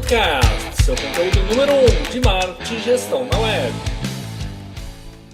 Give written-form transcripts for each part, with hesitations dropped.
Podcast, seu conteúdo número 1 de marketing e gestão na web.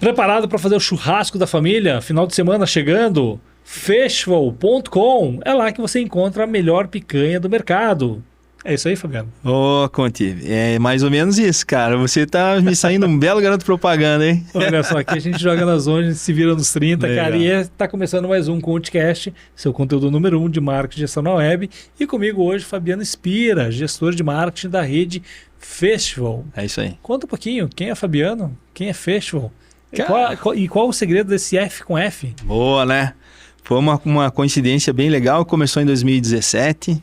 Preparado para fazer o churrasco da família? Final de semana chegando? Festival.com é lá que você encontra a melhor picanha do mercado. É isso aí, Fabiano? Ô, Conte, é mais ou menos isso, cara. Você tá me saindo um belo garoto propaganda, hein? Olha só, aqui a gente joga nas ondas, a gente se vira nos 30, Legal. cara. E tá começando mais um Contcast, seu conteúdo número 1 de marketing e gestão na web. E comigo hoje, Fabiano Spira, gestor de marketing da rede Festival. É isso aí. Conta um pouquinho, quem é Fabiano? Quem é Festival? Cara. E qual o segredo desse F com F? Boa, né? Foi uma coincidência bem legal. Começou em 2017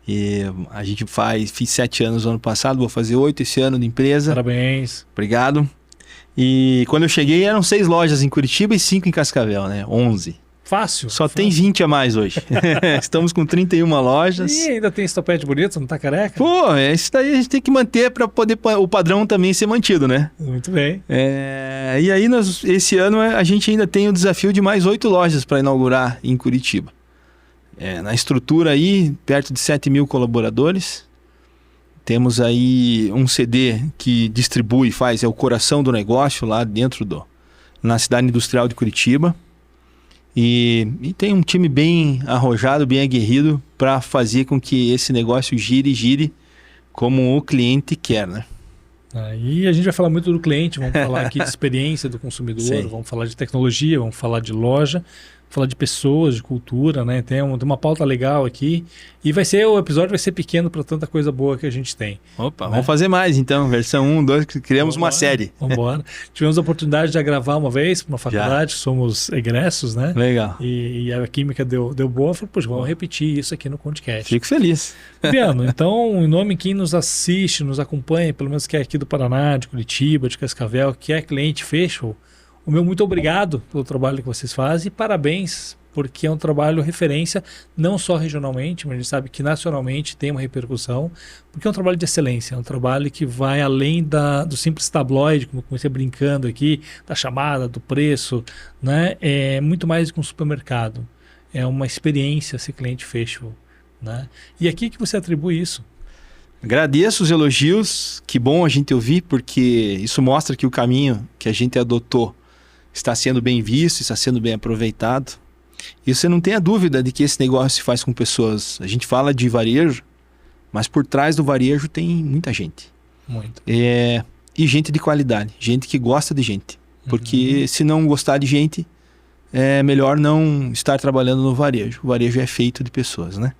e a gente fiz 7 anos no ano passado, vou fazer 8 esse ano de empresa. Parabéns. Obrigado. E quando eu cheguei eram 6 lojas em Curitiba e 5 em Cascavel, né? 11. Fácil. Só tem 20 a mais hoje. Estamos com 31 lojas. E ainda tem esse topete bonito, não tá careca? Pô, isso daí a gente tem que manter para poder o padrão também ser mantido, né? Muito bem. E aí, esse ano, a gente ainda tem o desafio de mais 8 lojas para inaugurar em Curitiba. Na estrutura aí, perto de 7 mil colaboradores. Temos aí um CD que distribui e faz, é o coração do negócio lá dentro na cidade industrial de Curitiba. E tem um time bem arrojado, bem aguerrido para fazer com que esse negócio gire como o cliente quer, né? Aí a gente vai falar muito do cliente, vamos falar aqui de experiência do consumidor, Sim. Vamos falar de tecnologia, vamos falar de loja, falar de pessoas, de cultura, né? Tem uma pauta legal aqui e o episódio vai ser pequeno para tanta coisa boa que a gente tem. Opa, né? Vamos fazer mais então, versão 1, 2, criamos uma série. Vamos embora. Tivemos a oportunidade de gravar uma vez para uma faculdade, somos egressos, né? Legal. E a química deu boa, falei, poxa, vamos repetir isso aqui no Contcast. Fico feliz. Fabiano, então, em nome de quem nos assiste, nos acompanha, pelo menos que é aqui do Paraná, de Curitiba, de Cascavel, que é cliente Festival, o meu muito obrigado pelo trabalho que vocês fazem e parabéns, porque é um trabalho referência, não só regionalmente, mas a gente sabe que nacionalmente tem uma repercussão, porque é um trabalho de excelência, é um trabalho que vai além do simples tabloide, como eu comecei brincando aqui, da chamada, do preço, né? É muito mais do que um supermercado, é uma experiência ser cliente Festival, né? E aqui que você atribui isso? Agradeço os elogios, que bom a gente ouvir, porque isso mostra que o caminho que a gente adotou está sendo bem visto, está sendo bem aproveitado. E você não tem a dúvida de que esse negócio se faz com pessoas. A gente fala de varejo, mas por trás do varejo tem muita gente. Muito. E gente de qualidade, gente que gosta de gente. Porque se não gostar de gente, é melhor não estar trabalhando no varejo. O varejo é feito de pessoas, né?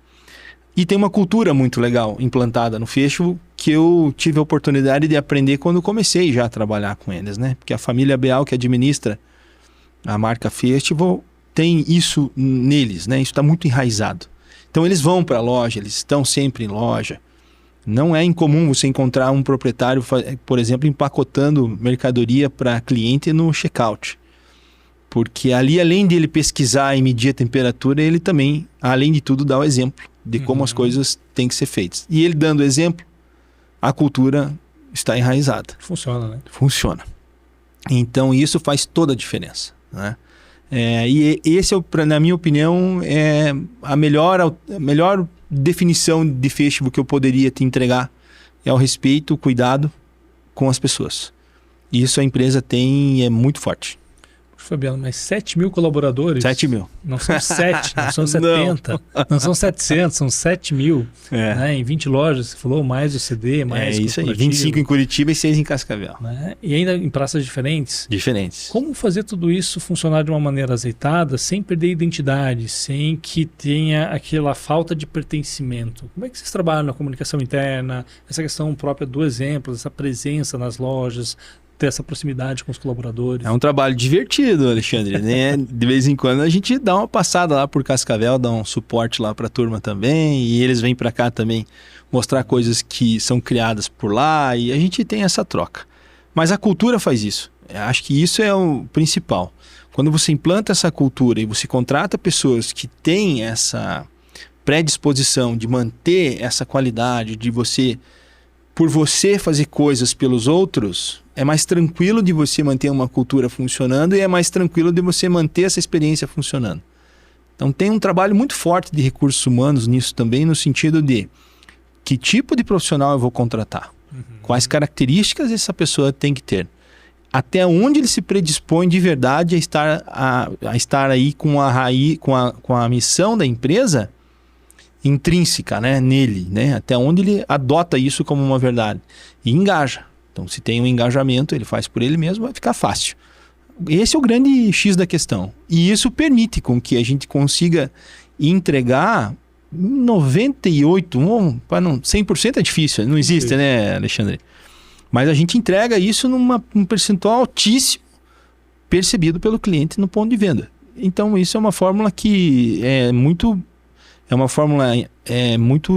E tem uma cultura muito legal implantada no Festival que eu tive a oportunidade de aprender quando comecei já a trabalhar com eles, né? Porque a família Beal que administra a marca Festival tem isso neles, né? Isso está muito enraizado. Então eles vão para a loja, eles estão sempre em loja. Não é incomum você encontrar um proprietário, por exemplo, empacotando mercadoria para cliente no checkout. Porque ali, além de ele pesquisar e medir a temperatura, ele também, além de tudo, dá o exemplo de como as coisas têm que ser feitas. E ele dando exemplo, a cultura está enraizada. Funciona, né? Funciona. Então isso faz toda a diferença, né? E esse, na minha opinião, é a melhor definição de Festival que eu poderia te entregar. É o respeito, o cuidado com as pessoas. E isso a empresa tem e é muito forte. Fabiano, mas 7 mil colaboradores? 7 mil. Não são 7, não são 70, não são 700, são 7 mil. Né? Em 20 lojas, você falou, mais o CD, mais isso aí, 25 em Curitiba e 6 em Cascavel. Né? E ainda em praças diferentes. Diferentes. Como fazer tudo isso funcionar de uma maneira azeitada, sem perder identidade, sem que tenha aquela falta de pertencimento? Como é que vocês trabalham na comunicação interna, essa questão própria do exemplo, essa presença nas lojas, ter essa proximidade com os colaboradores? É um trabalho divertido, Alexandre, né? De vez em quando a gente dá uma passada lá por Cascavel, dá um suporte lá para a turma também, e eles vêm para cá também mostrar coisas que são criadas por lá, e a gente tem essa troca. Mas a cultura faz isso. Eu acho que isso é o principal. Quando você implanta essa cultura e você contrata pessoas que têm essa predisposição de manter essa qualidade, de você, por você fazer coisas pelos outros, é mais tranquilo de você manter uma cultura funcionando e é mais tranquilo de você manter essa experiência funcionando. Então tem um trabalho muito forte de recursos humanos nisso também, no sentido de Que tipo de profissional eu vou contratar? Quais características essa pessoa tem que ter? Até onde ele se predispõe de verdade a estar aí com a missão da empresa intrínseca, né, nele, né? Até onde ele adota isso como uma verdade e engaja. Então, se tem um engajamento, ele faz por ele mesmo, vai ficar fácil. Esse é o grande X da questão. E isso permite com que a gente consiga entregar 98, 100% é difícil, não existe, né, Alexandre? Mas a gente entrega isso num percentual altíssimo percebido pelo cliente no ponto de venda. Então, isso é uma fórmula que é muito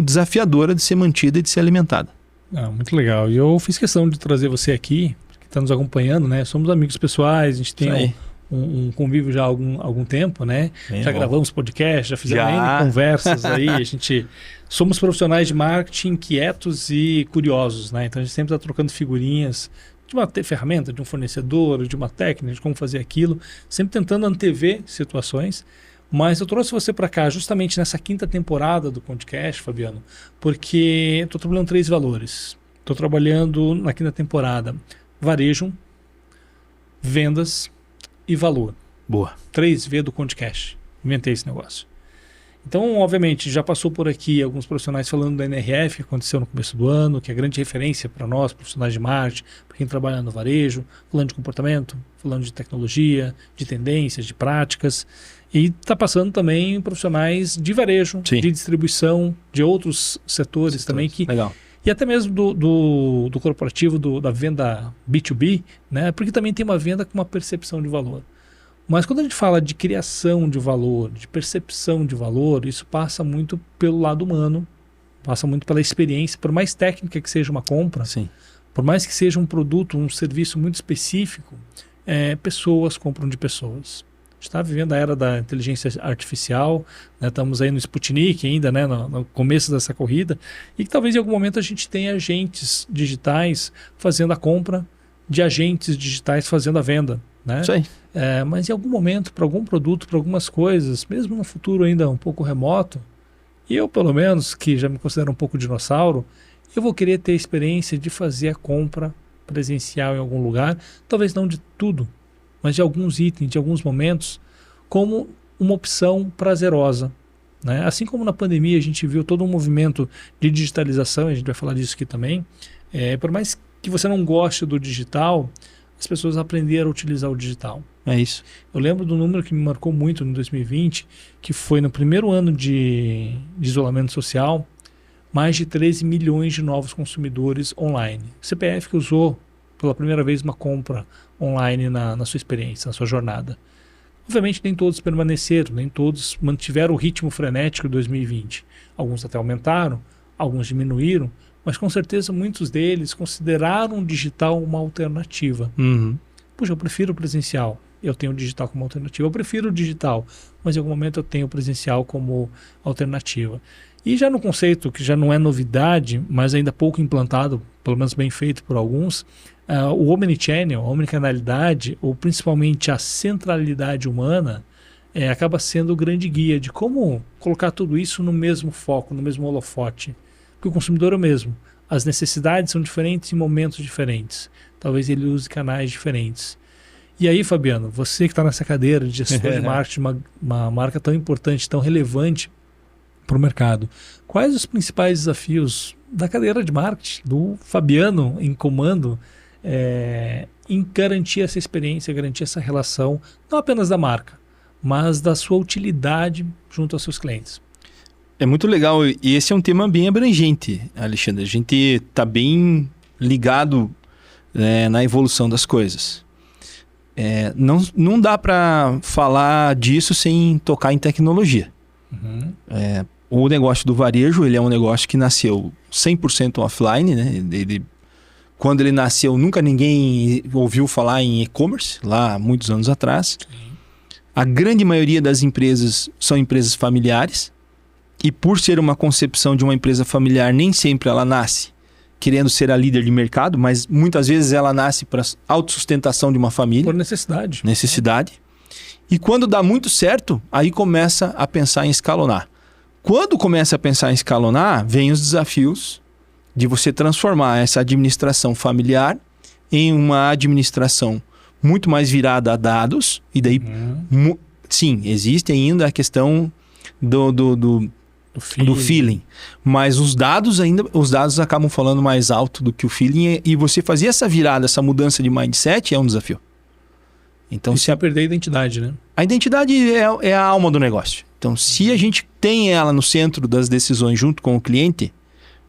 desafiadora de ser mantida e de ser alimentada. Muito legal. E eu fiz questão de trazer você aqui, que está nos acompanhando, né? Somos amigos pessoais, a gente tem um convívio já há algum tempo, né? Já gravamos podcast, já fizemos N conversas aí. Somos profissionais de marketing inquietos e curiosos, né? Então a gente sempre está trocando figurinhas de uma ferramenta, de um fornecedor, de uma técnica, de como fazer aquilo, sempre tentando antever situações. Mas eu trouxe você para cá justamente nessa 5ª temporada do podcast, Fabiano, porque estou trabalhando 3 valores. Estou trabalhando na 5ª temporada varejo, vendas e valor. Boa. 3V do podcast. Inventei esse negócio. Então, obviamente, já passou por aqui alguns profissionais falando da NRF, que aconteceu no começo do ano, que é grande referência para nós, profissionais de marketing, para quem trabalha no varejo, falando de comportamento, falando de tecnologia, de tendências, de práticas. E está passando também profissionais de varejo, de distribuição, de outros setores também. Legal. E até mesmo do corporativo, da venda B2B, né? Porque também tem uma venda com uma percepção de valor. Mas quando a gente fala de criação de valor, de percepção de valor, isso passa muito pelo lado humano, passa muito pela experiência, por mais técnica que seja uma compra, por mais que seja um produto, um serviço muito específico, pessoas compram de pessoas. A gente está vivendo a era da inteligência artificial, né? Estamos aí no Sputnik ainda, né? No começo dessa corrida, e que talvez em algum momento a gente tenha agentes digitais fazendo a compra, de agentes digitais fazendo a venda. Né? Isso aí. Mas em algum momento, para algum produto, para algumas coisas, mesmo no futuro ainda um pouco remoto, eu pelo menos, que já me considero um pouco dinossauro, eu vou querer ter a experiência de fazer a compra presencial em algum lugar, talvez não de tudo, mas de alguns itens, de alguns momentos, como uma opção prazerosa. Né? Assim como na pandemia a gente viu todo um movimento de digitalização, a gente vai falar disso aqui também, por mais que você não goste do digital, as pessoas aprenderam a utilizar o digital. É isso. Eu lembro do número que me marcou muito em 2020, que foi no primeiro ano de isolamento social, mais de 13 milhões de novos consumidores online. CPF que usou pela primeira vez uma compra online na sua experiência, na sua jornada. Obviamente nem todos permaneceram, nem todos mantiveram o ritmo frenético de 2020. Alguns até aumentaram, alguns diminuíram, mas com certeza muitos deles consideraram o digital uma alternativa. Puxa, eu prefiro o presencial, eu tenho o digital como alternativa. Eu prefiro o digital, mas em algum momento eu tenho o presencial como alternativa. E já no conceito, que já não é novidade, mas ainda pouco implantado, pelo menos bem feito por alguns, o omnichannel, a omnicanalidade, ou principalmente a centralidade humana, acaba sendo o grande guia de como colocar tudo isso no mesmo foco, no mesmo holofote. Porque o consumidor é o mesmo. As necessidades são diferentes em momentos diferentes. Talvez ele use canais diferentes. E aí, Fabiano, você que está nessa cadeira de gestor de marketing, uma marca tão importante, tão relevante para o mercado, quais os principais desafios da cadeira de marketing, do Fabiano em comando, em garantir essa experiência, garantir essa relação, não apenas da marca, mas da sua utilidade junto aos seus clientes? É muito legal, e esse é um tema bem abrangente, Alexandre. A gente está bem ligado na evolução das coisas. Não dá para falar disso sem tocar em tecnologia. O negócio do varejo, ele é um negócio que nasceu 100% offline, né? Quando ele nasceu, nunca ninguém ouviu falar em e-commerce, lá há muitos anos atrás. A grande maioria das empresas são empresas familiares. E por ser uma concepção de uma empresa familiar, nem sempre ela nasce querendo ser a líder de mercado, mas muitas vezes ela nasce para autossustentação de uma família. Por necessidade. E quando dá muito certo, aí começa a pensar em escalonar. Quando começa a pensar em escalonar, vem os desafios de você transformar essa administração familiar em uma administração muito mais virada a dados, e daí, sim, existe ainda a questão do feeling, mas os dados acabam falando mais alto do que o feeling, e você fazer essa virada, essa mudança de mindset é um desafio. Então, se perder a identidade, né? A identidade é a alma do negócio. Então, se a gente tem ela no centro das decisões junto com o cliente,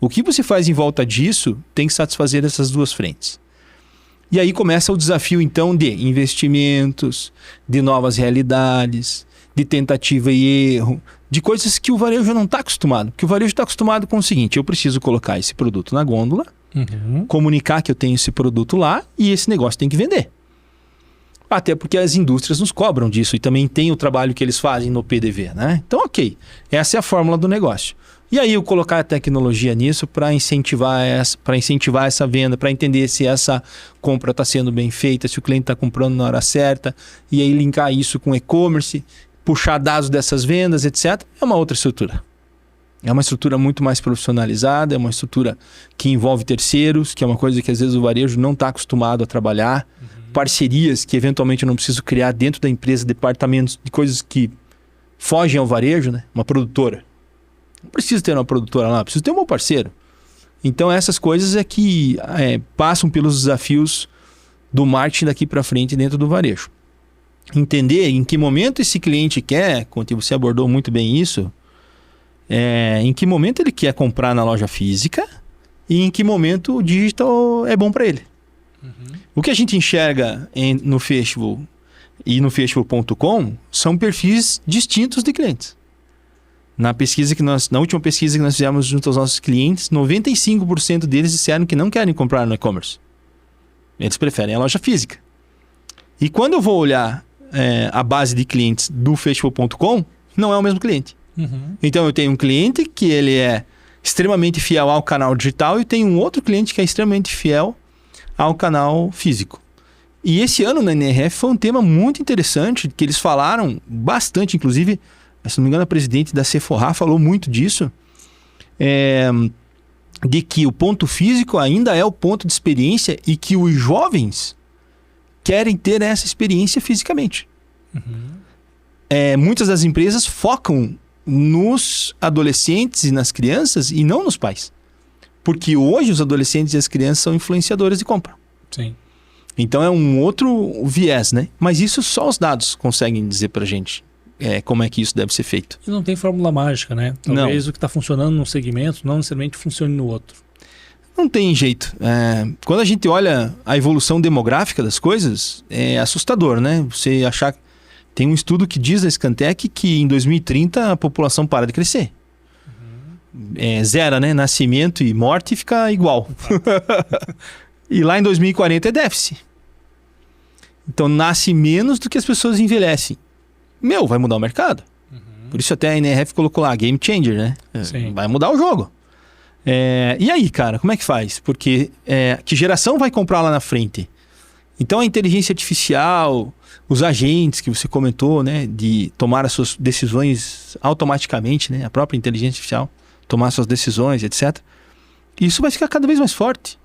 o que você faz em volta disso tem que satisfazer essas duas frentes. E aí começa o desafio, então, de investimentos, de novas realidades, de tentativa e erro, de coisas que o varejo não está acostumado. Porque o varejo está acostumado com o seguinte: eu preciso colocar esse produto na gôndola, comunicar que eu tenho esse produto lá e esse negócio tem que vender. Até porque as indústrias nos cobram disso e também tem o trabalho que eles fazem no PDV, né? Então, ok, essa é a fórmula do negócio. E aí eu colocar a tecnologia nisso para incentivar essa venda, para entender se essa compra está sendo bem feita, se o cliente está comprando na hora certa, e aí linkar isso com e-commerce, puxar dados dessas vendas, etc. É uma outra estrutura. É uma estrutura muito mais profissionalizada, é uma estrutura que envolve terceiros, que é uma coisa que às vezes o varejo não está acostumado a trabalhar. Parcerias que eventualmente eu não preciso criar dentro da empresa, departamentos de coisas que fogem ao varejo, né? Uma produtora. Não preciso ter uma produtora lá, preciso ter um bom parceiro. Então essas coisas é que passam pelos desafios do marketing daqui para frente dentro do varejo. Entender em que momento esse cliente quer, quando você abordou muito bem isso, em que momento ele quer comprar na loja física e em que momento o digital é bom para ele. O que a gente enxerga no Festival e no Festival.com são perfis distintos de clientes. Na última pesquisa que nós fizemos junto aos nossos clientes, 95% deles disseram que não querem comprar no e-commerce. Eles preferem a loja física. E quando eu vou olhar a base de clientes do Festival.com, não é o mesmo cliente. Então eu tenho um cliente que ele é extremamente fiel ao canal digital e tenho um outro cliente que é extremamente fiel ao canal físico. E esse ano na NRF foi um tema muito interessante, que eles falaram bastante, inclusive, se não me engano, a presidente da Sephora falou muito disso, de que o ponto físico ainda é o ponto de experiência e que os jovens querem ter essa experiência fisicamente. Muitas das empresas focam nos adolescentes e nas crianças e não nos pais. Porque hoje os adolescentes e as crianças são influenciadores de compra. Sim. Então é um outro viés, né? Mas isso só os dados conseguem dizer pra gente como é que isso deve ser feito. E não tem fórmula mágica, né? Talvez o que está funcionando num segmento não necessariamente funcione no outro. Não tem jeito. Quando a gente olha a evolução demográfica das coisas, é assustador, né? Você achar... Tem um estudo que diz da Scantec que em 2030 a população para de crescer. Zero, né? Nascimento e morte fica igual. E lá em 2040 é déficit. Então nasce menos do que as pessoas envelhecem. Vai mudar o mercado. Por isso até a NRF colocou lá, game changer, né? Vai mudar o jogo. E aí, cara, como é que faz? Porque que geração vai comprar lá na frente? Então a inteligência artificial, os agentes que você comentou, né? De tomar as suas decisões automaticamente, né? A própria inteligência artificial tomar suas decisões, etc. Isso vai ficar cada vez mais forte.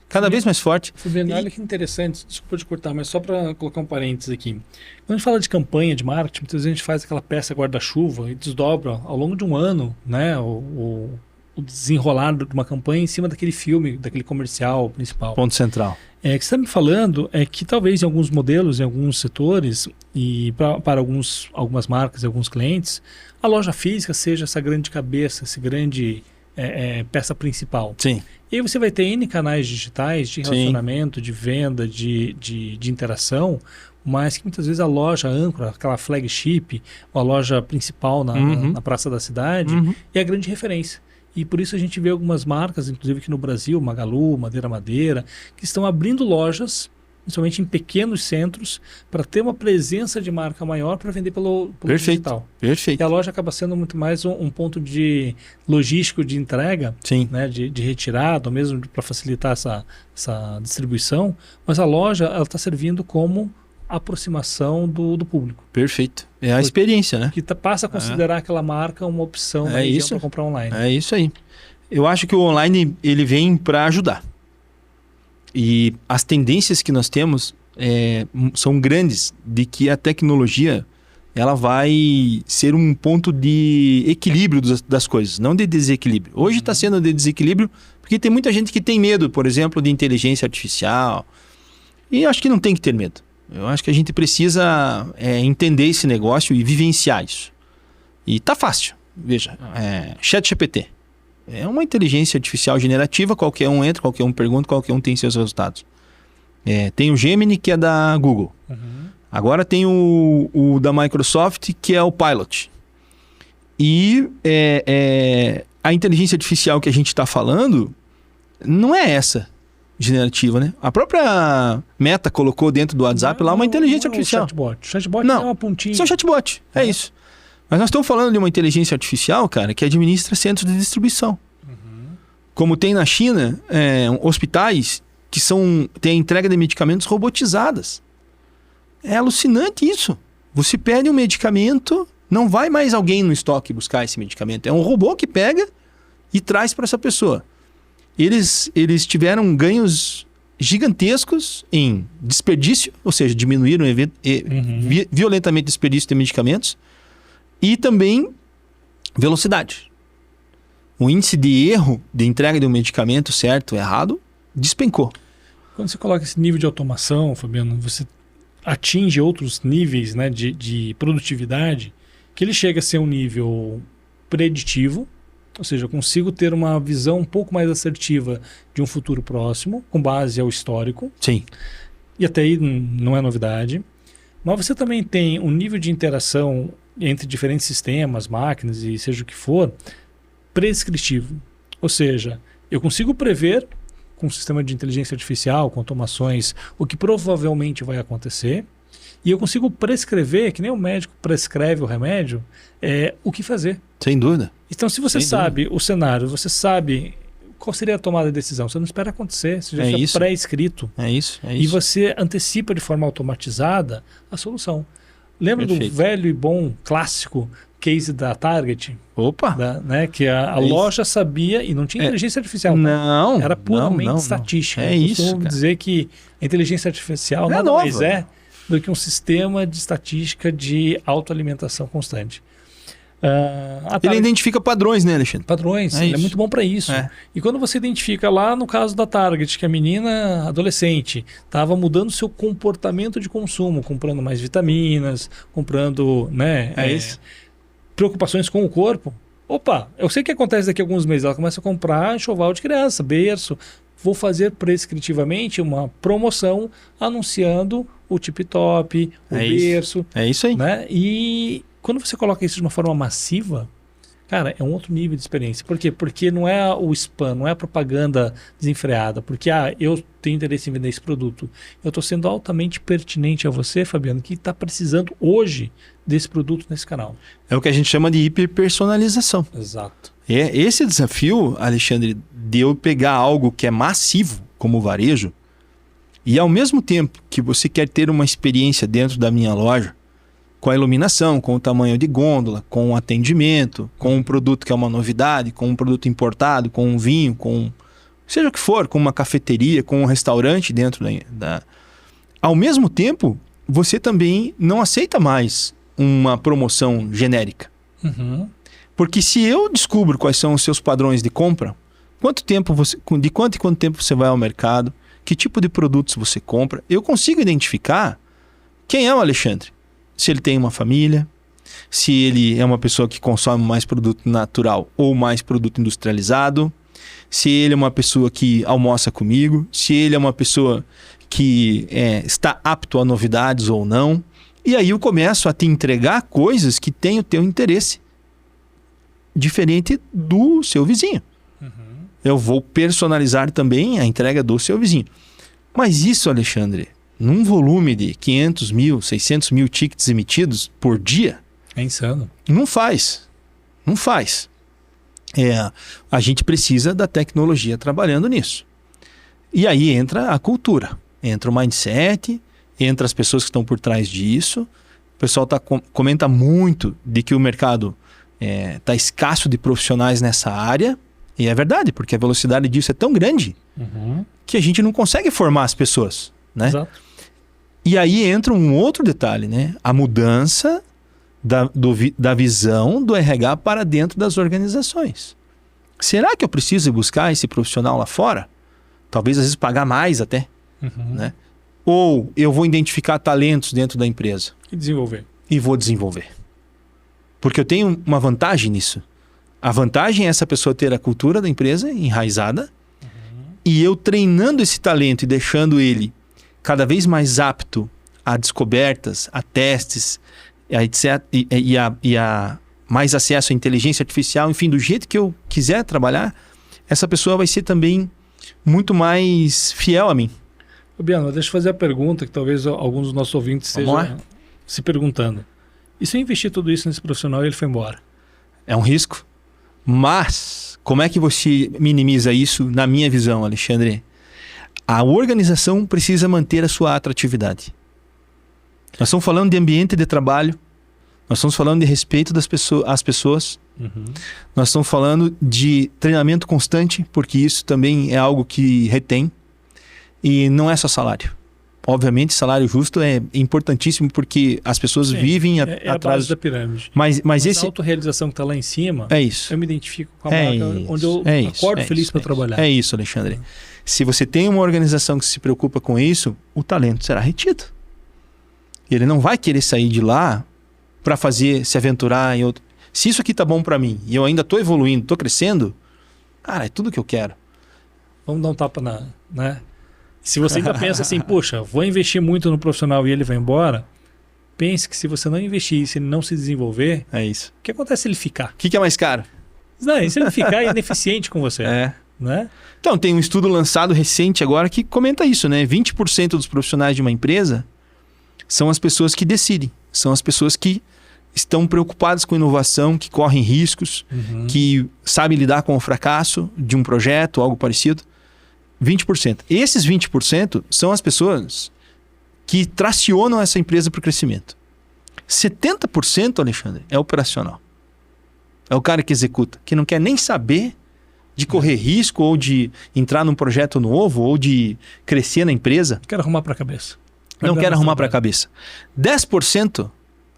Cada vez mais forte. Fabiano, olha que interessante, desculpa te cortar, mas só para colocar um parênteses aqui. Quando a gente fala de campanha de marketing, muitas vezes a gente faz aquela peça guarda-chuva e desdobra ao longo de um ano, né, o desenrolar de uma campanha em cima daquele filme, daquele comercial principal. Ponto central. O que você está me falando é que talvez em alguns modelos, em alguns setores e para algumas marcas e alguns clientes, a loja física seja essa grande cabeça, esse grande peça principal. Sim. E aí você vai ter N canais digitais de relacionamento, de venda, de interação, mas que muitas vezes a loja âncora, aquela flagship, ou a loja principal na praça da cidade, é a grande referência. E por isso a gente vê algumas marcas, inclusive aqui no Brasil, Magalu, Madeira, que estão abrindo lojas, principalmente em pequenos centros, para ter uma presença de marca maior para vender pelo digital. Perfeito. E a loja acaba sendo muito mais um ponto de logístico de entrega, né, de retirada, ou mesmo para facilitar essa distribuição, mas a loja está servindo como aproximação do público. Perfeito. É a experiência, né? Que passa a considerar aquela marca uma opção na região para comprar online. É isso aí. Eu acho que o online ele vem para ajudar. E as tendências que nós temos são grandes, de que a tecnologia ela vai ser um ponto de equilíbrio das coisas, não de desequilíbrio. Hoje está sendo de desequilíbrio porque tem muita gente que tem medo, por exemplo, de inteligência artificial. E eu acho que não tem que ter medo. Eu acho que a gente precisa entender esse negócio e vivenciar isso. E tá fácil. Veja, ChatGPT. É uma inteligência artificial generativa, qualquer um entra, qualquer um pergunta, qualquer um tem seus resultados. Tem o Gemini, que é da Google. Agora tem o da Microsoft, que é o Pilot. E a inteligência artificial que a gente está falando não é essa generativa, né? A própria Meta colocou dentro do WhatsApp lá uma inteligência artificial. O chatbot não, é uma pontinha. Isso é um chatbot, é isso. Mas nós estamos falando de uma inteligência artificial, cara, que administra centros de distribuição. Como tem na China, hospitais que têm a entrega de medicamentos robotizadas. É alucinante isso. Você pede um medicamento, não vai mais alguém no estoque buscar esse medicamento. É um robô que pega e traz para essa pessoa. Eles tiveram ganhos gigantescos em desperdício, ou seja, diminuíram violentamente o desperdício de medicamentos, e também velocidade. O índice de erro de entrega de um medicamento certo ou errado despencou. Quando você coloca esse nível de automação, Fabiano, você atinge outros níveis, né, de produtividade, que ele chega a ser um nível preditivo, ou seja, eu consigo ter uma visão um pouco mais assertiva de um futuro próximo, com base ao histórico. Sim. E até aí não é novidade. Mas você também tem um nível de interação entre diferentes sistemas, máquinas e seja o que for, prescritivo. Ou seja, eu consigo prever com um sistema de inteligência artificial, com automações, o que provavelmente vai acontecer. E eu consigo prescrever, que nem o médico prescreve o remédio, o que fazer. Sem dúvida. Então, se você sabe o cenário, você sabe qual seria a tomada de decisão, você não espera acontecer, você já está pré-escrito. É isso. E você antecipa de forma automatizada a solução. Lembra do velho e bom clássico case da Target? Opa! Né, que a loja sabia e não tinha inteligência artificial. Não. Era puramente estatística. É isso. Eu costumo dizer que a inteligência artificial nada mais do que um sistema de estatística de autoalimentação constante. Ele identifica padrões, né, Alexandre? Padrões, ele é muito bom para isso. E quando você identifica lá no caso da Target, que a menina adolescente estava mudando seu comportamento de consumo, comprando mais vitaminas, comprando preocupações com o corpo. Opa, eu sei o que acontece daqui a alguns meses, ela começa a comprar enxoval de criança, berço. Vou fazer prescritivamente uma promoção anunciando o tip-top, o berço. É isso aí. Né? E quando você coloca isso de uma forma massiva, cara, é um outro nível de experiência. Por quê? Porque não é o spam, não é a propaganda desenfreada. Porque, eu tenho interesse em vender esse produto. Eu estou sendo altamente pertinente a você, Fabiano, que está precisando hoje desse produto nesse canal. É o que a gente chama de hiperpersonalização. Exato. Esse desafio, Alexandre, de eu pegar algo que é massivo, como o varejo, e ao mesmo tempo que você quer ter uma experiência dentro da minha loja, com a iluminação, com o tamanho de gôndola, com o atendimento, com um produto que é uma novidade, com um produto importado, com um vinho, com seja o que for, com uma cafeteria, com um restaurante dentro da... Ao mesmo tempo, você também não aceita mais uma promoção genérica. Porque se eu descubro quais são os seus padrões de compra, de quanto em quanto tempo você vai ao mercado, que tipo de produtos você compra, eu consigo identificar quem é o Alexandre. Se ele tem uma família, se ele é uma pessoa que consome mais produto natural ou mais produto industrializado, se ele é uma pessoa que almoça comigo, se ele é uma pessoa que está apto a novidades ou não. E aí eu começo a te entregar coisas que têm o teu interesse, diferente do seu vizinho. Eu vou personalizar também a entrega do seu vizinho. Mas isso, Alexandre, num volume de 500 mil, 600 mil tickets emitidos por dia... É insano. Não faz. A gente precisa da tecnologia trabalhando nisso. E aí entra a cultura, entra o mindset, entre as pessoas que estão por trás disso. O pessoal comenta muito de que o mercado está escasso de profissionais nessa área. E é verdade, porque a velocidade disso é tão grande que a gente não consegue formar as pessoas, né? Exato. E aí entra um outro detalhe, né? A mudança da visão do RH para dentro das organizações. Será que eu preciso buscar esse profissional lá fora? Talvez às vezes pagar mais até, né? Ou eu vou identificar talentos dentro da empresa E desenvolver. e vou desenvolver. Porque eu tenho uma vantagem nisso. A vantagem é essa pessoa ter a cultura da empresa enraizada e eu treinando esse talento e deixando ele cada vez mais apto a descobertas, a testes, etc, e a mais acesso à inteligência artificial, enfim, do jeito que eu quiser trabalhar, essa pessoa vai ser também muito mais fiel a mim. Biano, deixa eu fazer a pergunta que talvez alguns dos nossos ouvintes estejam se perguntando. E se eu investir tudo isso nesse profissional e ele foi embora? É um risco. Mas, como é que você minimiza isso na minha visão, Alexandre? A organização precisa manter a sua atratividade. Nós estamos falando de ambiente de trabalho, nós estamos falando de respeito às pessoas, nós estamos falando de treinamento constante, porque isso também é algo que retém, e não é só salário. Obviamente, salário justo é importantíssimo porque as pessoas vivem é atrás a base da pirâmide. Mas a autorrealização que está lá em cima, é isso. Eu me identifico com a marca onde eu acordo feliz para trabalhar. É isso, Alexandre. Se você tem uma organização que se preocupa com isso, o talento será retido. Ele não vai querer sair de lá para se aventurar em outro. Se isso aqui tá bom para mim e eu ainda estou evoluindo, estou crescendo, cara, é tudo que eu quero. Vamos dar um tapa né? Se você ainda pensa assim, poxa, vou investir muito no profissional e ele vai embora, pense que se você não investir e se ele não se desenvolver, é isso. O que acontece se ele ficar? O que é mais caro? Não, e se ele ficar é ineficiente com você. Né? Então, tem um estudo lançado recente agora que comenta isso, né? 20% dos profissionais de uma empresa são as pessoas que decidem. São as pessoas que estão preocupadas com inovação, que correm riscos, que sabem lidar com o fracasso de um projeto, algo parecido. 20%. Esses 20% são as pessoas que tracionam essa empresa para o crescimento. 70%, Alexandre, é operacional. É o cara que executa, que não quer nem saber de correr risco ou de entrar num projeto novo ou de crescer na empresa. Quero arrumar para a cabeça. Não quero arrumar para a cabeça. 10%,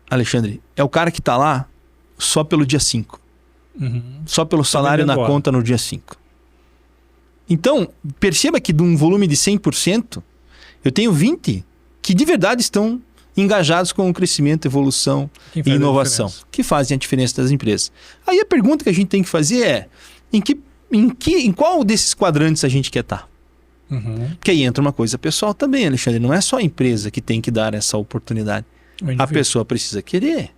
Alexandre, é o cara que está lá só pelo dia 5. Só pelo salário na conta no dia 5. Então, perceba que de um volume de 100%, eu tenho 20% que de verdade estão engajados com o crescimento, evolução e inovação, que fazem a diferença das empresas. Aí a pergunta que a gente tem que fazer é, em qual desses quadrantes a gente quer estar? Porque aí entra uma coisa pessoal também, Alexandre, não é só a empresa que tem que dar essa oportunidade. A pessoa precisa querer.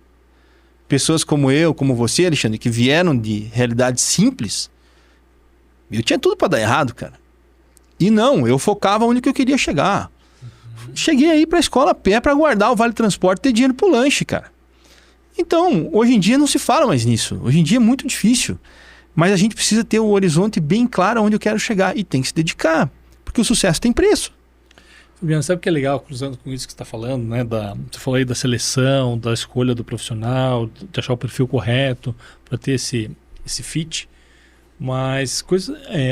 Pessoas como eu, como você, Alexandre, que vieram de realidades simples, eu tinha tudo para dar errado, cara. E não, eu focava onde que eu queria chegar. Cheguei aí para a escola a pé para guardar o vale transporte e ter dinheiro pro lanche, cara. Então, hoje em dia não se fala mais nisso. Hoje em dia é muito difícil. Mas a gente precisa ter o horizonte bem claro onde eu quero chegar e tem que se dedicar, porque o sucesso tem preço. Fabiano, sabe o que é legal, cruzando com isso que você está falando, né? Você falou aí da seleção, da escolha do profissional, de achar o perfil correto para ter esse fit. Mas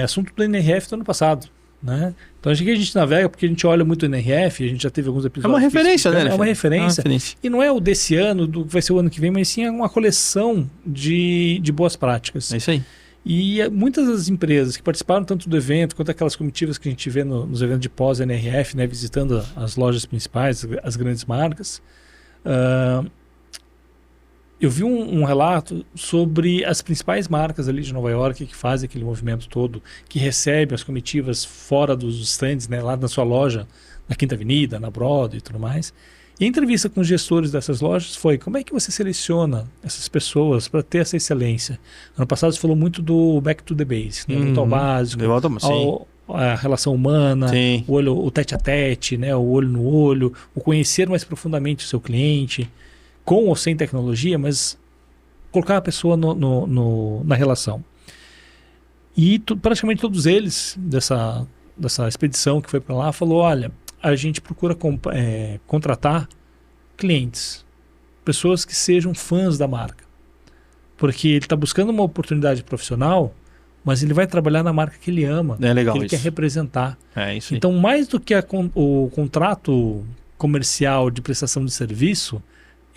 assunto do NRF do ano passado, né? Então aqui a gente navega porque a gente olha muito o NRF, a gente já teve alguns episódios. É uma referência, né? É uma referência. E não é o desse ano, do que vai ser o ano que vem, mas sim é uma coleção de boas práticas. É isso aí. E muitas das empresas que participaram tanto do evento quanto aquelas comitivas que a gente vê nos eventos de pós-NRF, né, visitando as lojas principais, as grandes marcas, eu vi um relato sobre as principais marcas ali de Nova York que fazem aquele movimento todo, que recebem as comitivas fora dos stands, né, lá na sua loja, na Quinta Avenida, na Broadway e tudo mais. E a entrevista com os gestores dessas lojas foi: como é que você seleciona essas pessoas para ter essa excelência? Ano passado você falou muito do back to the base, né? Muito ao básico, a relação humana, o tete a tete, né? O olho no olho, o conhecer mais profundamente o seu cliente, com ou sem tecnologia, mas colocar a pessoa na relação. E praticamente todos eles dessa expedição que foi para lá falou: olha, a gente procura contratar clientes, pessoas que sejam fãs da marca. Porque ele está buscando uma oportunidade profissional, mas ele vai trabalhar na marca que ele ama, É legal que ele isso. quer representar. É isso aí. Então, mais do que o contrato comercial de prestação de serviço,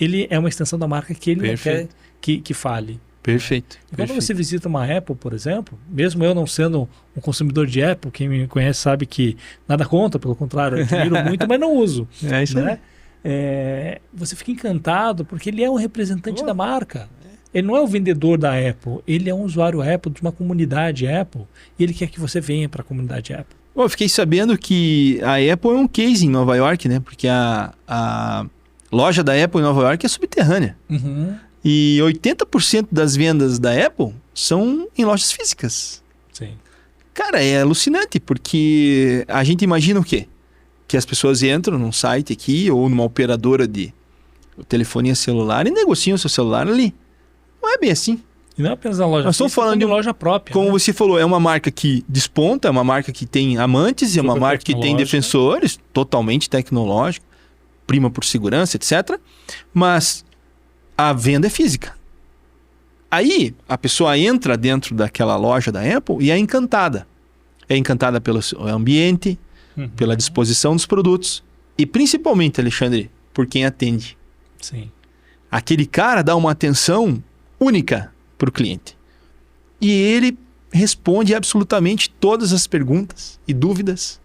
ele é uma extensão da marca que ele não quer que fale. Perfeito. E quando você visita uma Apple, por exemplo, mesmo eu não sendo um consumidor de Apple, quem me conhece sabe que nada contra, pelo contrário, eu admiro muito, mas não uso. É isso aí. Né? Você fica encantado porque ele é um representante da marca. Ele não é o vendedor da Apple, ele é um usuário Apple de uma comunidade Apple e ele quer que você venha para a comunidade Apple. Bom, eu fiquei sabendo que a Apple é um case em Nova York, né? Porque a loja da Apple em Nova York é subterrânea. E 80% das vendas da Apple são em lojas físicas. Sim. Cara, é alucinante, porque a gente imagina o quê? Que as pessoas entram num site aqui ou numa operadora de telefonia celular e negociam seu celular ali. Não é bem assim. E não é apenas na loja Nós estamos falando de loja própria. Como né? você falou, é uma marca que desponta, é uma marca que tem amantes, é uma marca que tem defensores, totalmente tecnológico, prima por segurança, etc. Mas a venda é física. Aí a pessoa entra dentro daquela loja da Apple e é encantada. É encantada pelo ambiente, pela disposição dos produtos e principalmente, Alexandre, por quem atende. Sim. Aquele cara dá uma atenção única para o cliente. E ele responde absolutamente todas as perguntas e dúvidas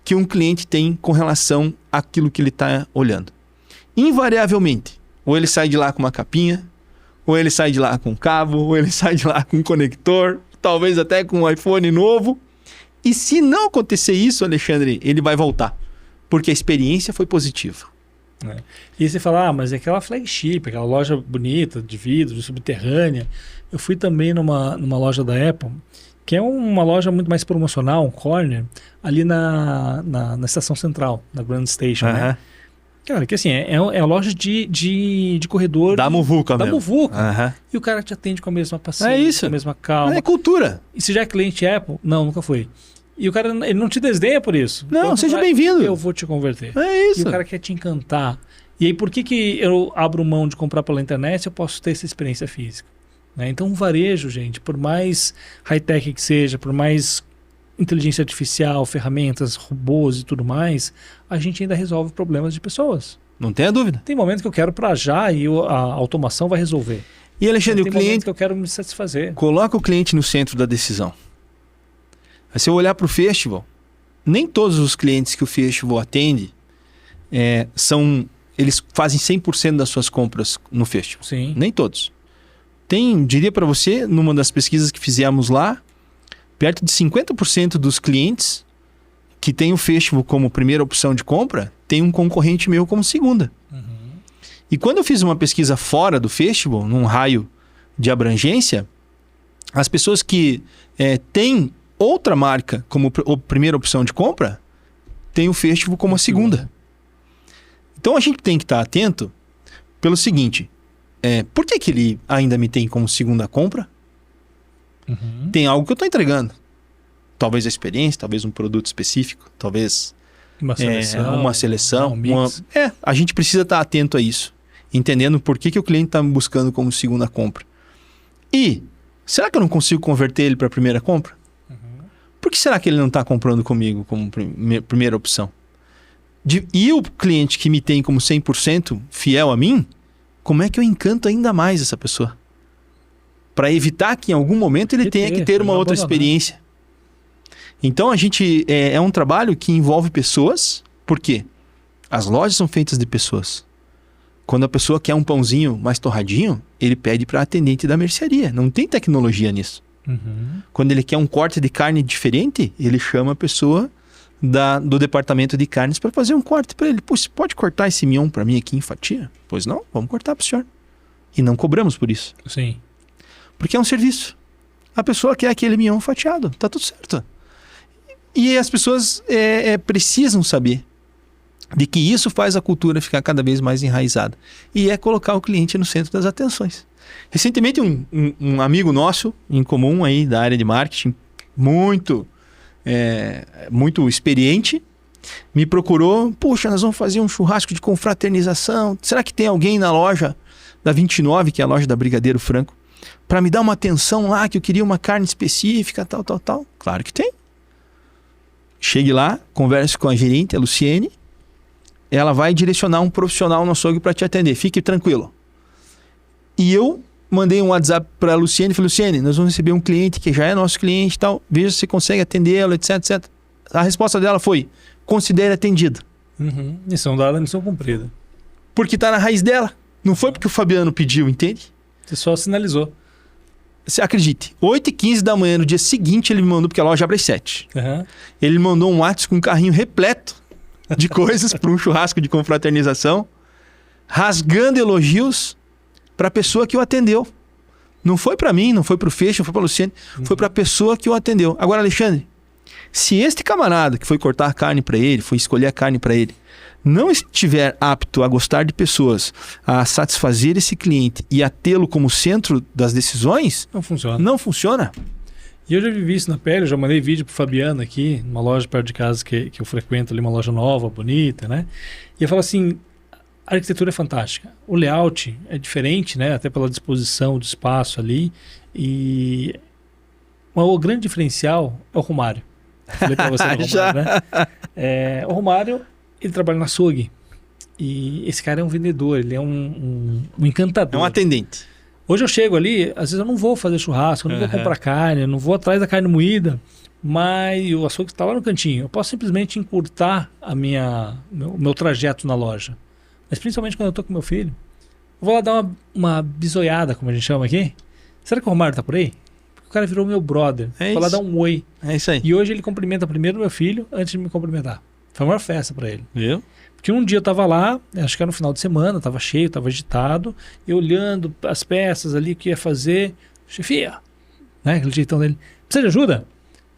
que um cliente tem com relação àquilo que ele está olhando. Invariavelmente, ou ele sai de lá com uma capinha, ou ele sai de lá com um cabo, ou ele sai de lá com um conector, talvez até com um iPhone novo. E se não acontecer isso, Alexandre, ele vai voltar, porque a experiência foi positiva. E aí você fala, mas é aquela flagship, aquela loja bonita, de vidro, subterrânea. Eu fui também numa loja da Apple, que é uma loja muito mais promocional, um corner, ali na estação central, na Grand Station, né? Cara, que assim, é a loja de corredor... Da Muvuca da mesmo. Muvuca. E o cara te atende com a mesma paciência, É isso. com a mesma calma. É cultura. E se já é cliente Apple? Não, nunca foi. E o cara, ele não te desdenha por isso. Não, Então, seja bem-vindo. Eu vou te converter. É isso. E o cara quer te encantar. E aí, por que eu abro mão de comprar pela internet se eu posso ter essa experiência física? Né? Então, um varejo, gente, por mais high-tech que seja, por mais inteligência artificial, ferramentas, robôs e tudo mais, a gente ainda resolve problemas de pessoas. Não tenha dúvida. Tem momento que eu quero para já e a automação vai resolver. E, Alexandre, tem o cliente... momento que eu quero me satisfazer. Coloca o cliente no centro da decisão. Se eu olhar para o festival, nem todos os clientes que o festival atende eles fazem 100% das suas compras no festival. Sim. Nem todos. Diria para você, numa das pesquisas que fizemos lá, perto de 50% dos clientes que tem o festival como primeira opção de compra, tem um concorrente meu como segunda. E quando eu fiz uma pesquisa fora do festival, num raio de abrangência, as pessoas que têm outra marca como primeira opção de compra, tem o festival como a segunda. Então a gente tem que estar atento pelo seguinte, por que ele ainda me tem como segunda compra? Tem algo que eu estou entregando. Talvez a experiência, talvez um produto específico, talvez uma seleção. Um mix. A gente precisa estar atento a isso, entendendo por que o cliente está me buscando como segunda compra. E será que eu não consigo converter ele para a primeira compra? Por que será que ele não está comprando comigo como primeira opção? E o cliente que me tem como 100% fiel a mim, como é que eu encanto ainda mais essa pessoa? Para evitar que em algum momento ele tenha que ter uma outra experiência. Então a gente é um trabalho que envolve pessoas, porque as lojas são feitas de pessoas. Quando a pessoa quer um pãozinho mais torradinho, ele pede para a atendente da mercearia. Não tem tecnologia nisso. Quando ele quer um corte de carne diferente, ele chama a pessoa do departamento de carnes para fazer um corte para ele. Pô, você pode cortar esse mignon para mim aqui em fatia? Pois não, vamos cortar para o senhor. E não cobramos por isso. Sim. Porque é um serviço. A pessoa quer aquele mignon fatiado, tá tudo certo. E as pessoas precisam saber de que isso faz a cultura ficar cada vez mais enraizada. E é colocar o cliente no centro das atenções. Recentemente, um amigo nosso, em comum aí da área de marketing, muito experiente, me procurou, puxa, nós vamos fazer um churrasco de confraternização, será que tem alguém na loja da 29, que é a loja da Brigadeiro Franco, para me dar uma atenção lá, que eu queria uma carne específica, tal. Claro que tem. Chegue lá, converse com a gerente, a Luciene, ela vai direcionar um profissional no açougue para te atender, fique tranquilo. E eu mandei um WhatsApp para a Luciene e falei, Luciene, nós vamos receber um cliente que já é nosso cliente e tal, veja se você consegue atendê-lo, etc. A resposta dela foi, considere atendido. Missão dada, missão cumprida. Porque tá na raiz dela. Não foi porque o Fabiano pediu, entende? Você só sinalizou. Você acredite, 8h15 da manhã, no dia seguinte, ele me mandou, porque a loja abre às 7. Ele me mandou um WhatsApp com um carrinho repleto de coisas para um churrasco de confraternização, rasgando elogios para a pessoa que o atendeu. Não foi para mim, não foi para o Fecho, não foi para a Luciene, foi para a pessoa que o atendeu. Agora, Alexandre, se este camarada que foi cortar a carne para ele, foi escolher a carne para ele, não estiver apto a gostar de pessoas, a satisfazer esse cliente e a tê-lo como centro das decisões, Não funciona. não funciona. E eu já vivi isso na pele, eu já mandei vídeo pro Fabiano aqui, numa loja perto de casa que eu frequento ali, uma loja nova, bonita, né? E eu falo assim, a arquitetura é fantástica. O layout é diferente, né? Até pela disposição do espaço ali. E o grande diferencial é o Romário. Falei pra você do Romário, né? O Romário, ele trabalha na açougue. E esse cara é um vendedor, ele é um encantador. É um atendente. Hoje eu chego ali, às vezes eu não vou fazer churrasco, eu não vou comprar carne, eu não vou atrás da carne moída, mas o açougue está lá no cantinho. Eu posso simplesmente encurtar o meu trajeto na loja. Mas principalmente quando eu estou com meu filho, eu vou lá dar uma bisoiada, como a gente chama aqui. Será que o Romário está por aí? Porque o cara virou meu brother. Vou lá dar um oi. É isso aí. E hoje ele cumprimenta primeiro meu filho antes de me cumprimentar. Foi uma festa para ele. Viu? Porque um dia eu tava lá, acho que era no final de semana, tava cheio, tava agitado, e olhando as peças ali que ia fazer, chefia, né, aquele jeitão dele, precisa de ajuda?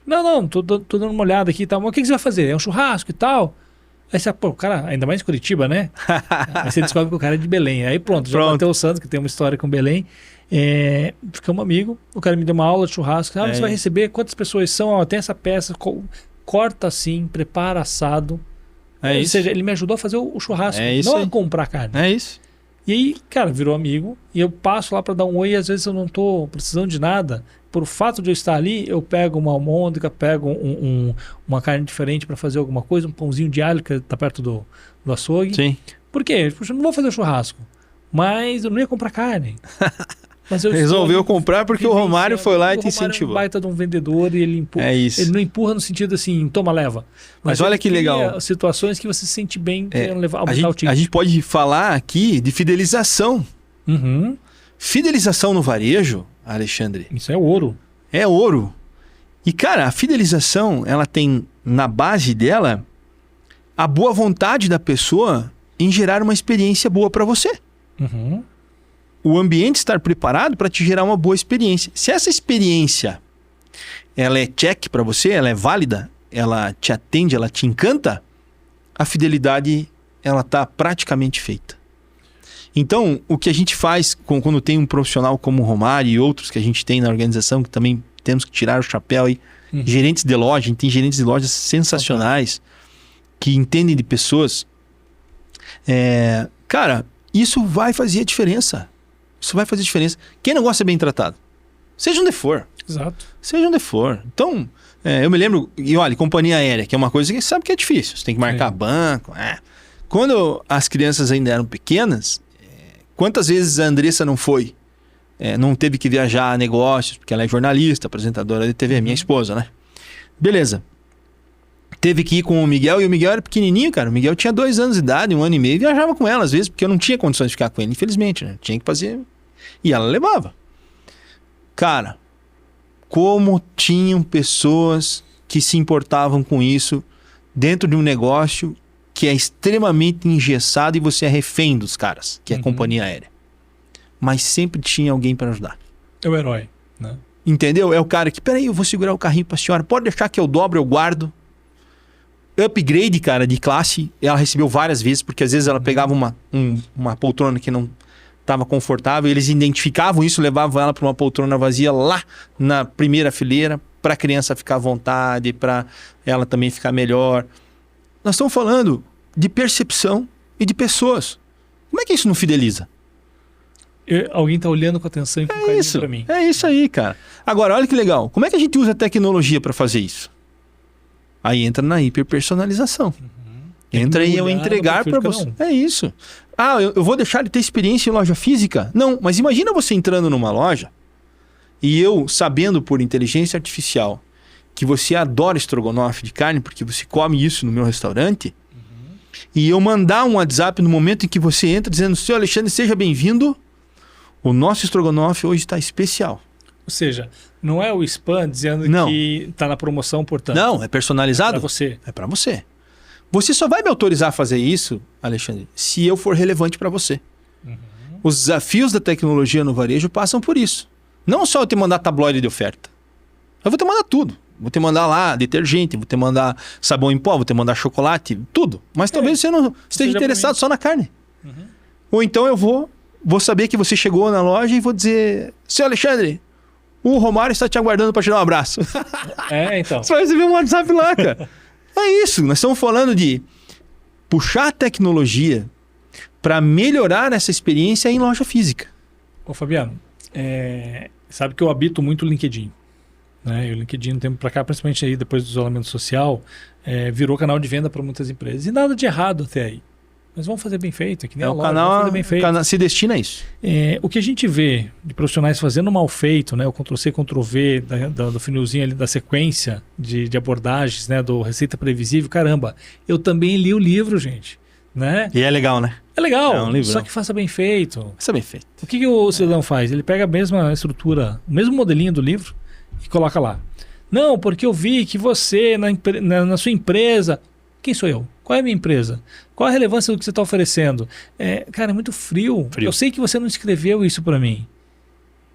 Não, tô dando uma olhada aqui e tal, mas o que você vai fazer? É um churrasco e tal? Aí você, pô, o cara, ainda mais em Curitiba, né? Aí você descobre que o cara é de Belém, aí pronto, já bateu o santo, que tem uma história com Belém, ficamos amigos, o cara me deu uma aula de churrasco, você vai receber, quantas pessoas são, ó, tem essa peça, corta assim, prepara assado. Ou seja, ele me ajudou a fazer o churrasco, não a comprar carne. É isso. E aí, cara, virou amigo. E eu passo lá para dar um oi e às vezes eu não tô precisando de nada. Por fato de eu estar ali, eu pego uma almôndega, pego uma carne diferente para fazer alguma coisa, um pãozinho de alho que tá perto do açougue. Sim. Por quê? Puxa, eu não vou fazer churrasco. Mas eu não ia comprar carne. Mas eu resolveu comprar porque o Romário foi lá e te incentivou. O Romário é um baita de um vendedor e ele empurra. É isso. Ele não empurra no sentido assim, toma, leva. Mas olha que legal. Situações que você se sente bem querendo levar, aumentar o ticket. A gente pode falar aqui de fidelização. Fidelização no varejo, Alexandre. Isso é ouro. É ouro. E, cara, a fidelização, ela tem na base dela a boa vontade da pessoa em gerar uma experiência boa para você. O ambiente estar preparado para te gerar uma boa experiência. Se essa experiência ela é check para você, ela é válida, ela te atende, ela te encanta, a fidelidade ela está praticamente feita. Então, o que a gente faz quando tem um profissional como o Romário e outros que a gente tem na organização, que também temos que tirar o chapéu aí, gerentes de loja, a gente tem gerentes de lojas sensacionais, que entendem de pessoas. Cara, isso vai fazer a diferença. Isso vai fazer diferença. Quem não gosta de ser bem tratado? Seja onde for. Exato. Seja onde for. Então, eu me lembro... E olha, companhia aérea, que é uma coisa que você sabe que é difícil. Você tem que marcar banco. Quando as crianças ainda eram pequenas, quantas vezes a Andressa não foi? Não teve que viajar a negócios, porque ela é jornalista, apresentadora de TV, minha esposa, né? Beleza. Teve que ir com o Miguel, e o Miguel era pequenininho, cara. O Miguel tinha 2 anos de idade, 1 ano e meio, e viajava com ela às vezes, porque eu não tinha condições de ficar com ele, infelizmente, né? Tinha que fazer... E ela levava. Cara, como tinham pessoas que se importavam com isso dentro de um negócio que é extremamente engessado e você é refém dos caras, que é a companhia aérea. Mas sempre tinha alguém para ajudar. É o herói, né? Entendeu? É o cara que, peraí, eu vou segurar o carrinho pra senhora, pode deixar que eu dobro, eu guardo. Upgrade, cara, de classe, ela recebeu várias vezes, porque às vezes ela pegava uma poltrona que não estava confortável, eles identificavam isso, levavam ela para uma poltrona vazia lá na primeira fileira, para a criança ficar à vontade, para ela também ficar melhor. nós estamos falando de percepção e de pessoas. Como é que isso não fideliza? Alguém está olhando com atenção e com carinho para mim. É isso aí, cara. Agora, olha que legal. Como é que a gente usa a tecnologia para fazer isso? Aí entra na hiperpersonalização. Entra em eu entregar para você. É isso. Eu vou deixar de ter experiência em loja física? Não, mas imagina você entrando numa loja e eu sabendo por inteligência artificial que você adora estrogonofe de carne porque você come isso no meu restaurante e eu mandar um WhatsApp no momento em que você entra dizendo: Senhor Alexandre, seja bem-vindo. O nosso estrogonofe hoje está especial. Ou seja, não é o spam dizendo que está na promoção, portanto. Não, é personalizado. É para você. É para você. Você só vai me autorizar a fazer isso, Alexandre, se eu for relevante para você. Os desafios da tecnologia no varejo passam por isso. Não só eu te mandar tabloide de oferta. Eu vou te mandar tudo. Vou te mandar lá detergente, vou te mandar sabão em pó, vou te mandar chocolate, tudo. Mas talvez você não esteja interessado só na carne. Ou então eu vou saber que você chegou na loja e vou dizer: Seu Alexandre, o Romário está te aguardando para te dar um abraço. Então. Você vai receber um WhatsApp lá, cara. É isso. Nós estamos falando de puxar a tecnologia para melhorar essa experiência em loja física. Ô Fabiano, sabe que eu habito muito o LinkedIn. Né? E o LinkedIn, um tempo para cá, principalmente aí depois do isolamento social, virou canal de venda para muitas empresas. E nada de errado até aí. Mas vamos fazer bem feito, que nem a loja, vamos fazer bem feito. O canal se destina a isso. O que a gente vê de profissionais fazendo mal feito, né, o Ctrl+C, Ctrl+V do funilzinho ali da sequência de abordagens, né, do Receita Previsível, caramba, eu também li o livro, gente. Né? E é legal, né? É legal, um livro, só que faça bem feito. Faça bem feito. O que o cidadão faz? Ele pega a mesma estrutura, o mesmo modelinho do livro e coloca lá. Não, porque eu vi que você, na sua empresa... Quem sou eu? Qual é a minha empresa? Qual a relevância do que você está oferecendo? Cara, é muito frio. Eu sei que você não escreveu isso para mim.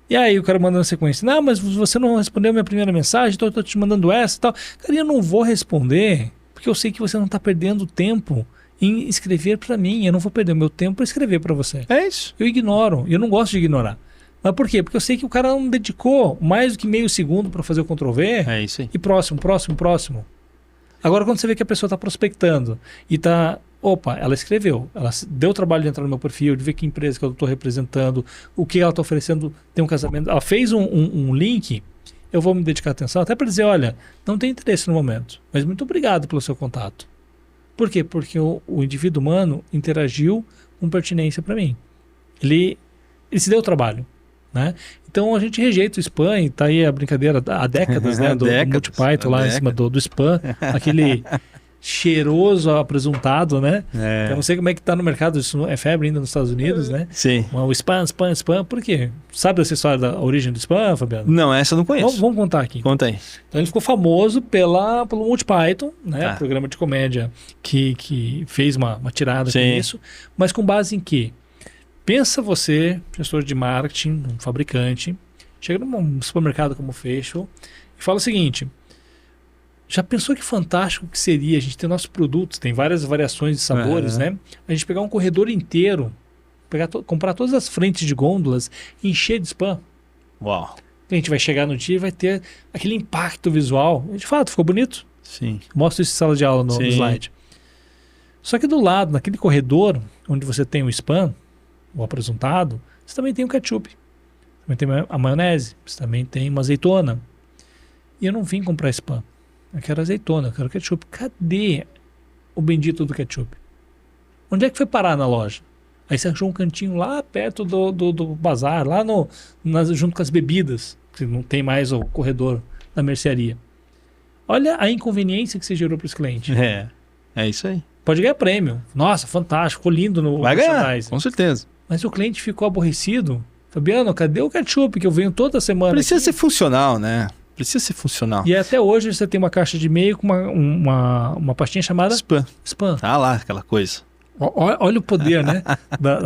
E aí o cara manda na sequência: não, mas você não respondeu a minha primeira mensagem, então eu estou te mandando essa e tal. Cara, eu não vou responder, porque eu sei que você não está perdendo tempo em escrever para mim. Eu não vou perder o meu tempo para escrever para você. É isso. Eu ignoro. Eu não gosto de ignorar. Mas por quê? Porque eu sei que o cara não dedicou mais do que meio segundo para fazer o Ctrl+V. É isso aí. E próximo. Agora, quando você vê que a pessoa está prospectando e está... Opa, ela escreveu, ela deu o trabalho de entrar no meu perfil, de ver que empresa que eu estou representando, o que ela está oferecendo, tem um casamento... Ela fez um link, eu vou me dedicar atenção, até para dizer: olha, não tem interesse no momento, mas muito obrigado pelo seu contato. Por quê? Porque o indivíduo humano interagiu com pertinência para mim. Ele se deu o trabalho. Né? Então a gente rejeita o spam, e tá aí a brincadeira há décadas, né, do MultiPython lá em cima do spam, aquele cheiroso apresuntado, né? Eu não sei como é que tá no mercado, isso é febre ainda nos Estados Unidos, né? Sim. O spam, por quê? Sabe essa história da origem do spam, Fabiano? Não, essa eu não conheço. Vamos contar aqui. Conta aí. Então ele ficou famoso pelo MultiPython, né? Programa de comédia que fez uma tirada com isso, mas com base em quê? Pensa você, gestor de marketing, um fabricante, chega num supermercado como o Facial e fala o seguinte: já pensou que fantástico que seria a gente ter nossos produtos, tem várias variações de sabores, né? A gente pegar um corredor inteiro, comprar todas as frentes de gôndolas e encher de spam. Uau! A gente vai chegar no dia e vai ter aquele impacto visual. De fato, ficou bonito? Sim. Mostra isso em sala de aula no slide. Só que do lado, naquele corredor onde você tem o spam, o apresentado, você também tem o ketchup, também tem a maionese, você também tem uma azeitona. E eu não vim comprar spam, eu quero azeitona, eu quero ketchup. Cadê o bendito do ketchup? Onde é que foi parar na loja? Aí você achou um cantinho lá perto do bazar, lá junto com as bebidas, que não tem mais o corredor da mercearia. Olha a inconveniência que você gerou para esse cliente. É isso aí. Pode ganhar prêmio. Nossa, fantástico, ficou lindo no Vai ganhar, com certeza. Mas o cliente ficou aborrecido. Fabiano, cadê o ketchup que eu venho toda semana? Precisa ser funcional, né? Precisa ser funcional. E até hoje você tem uma caixa de e-mail com uma pastinha chamada Spam. Ah lá, aquela coisa. Olha o poder, né?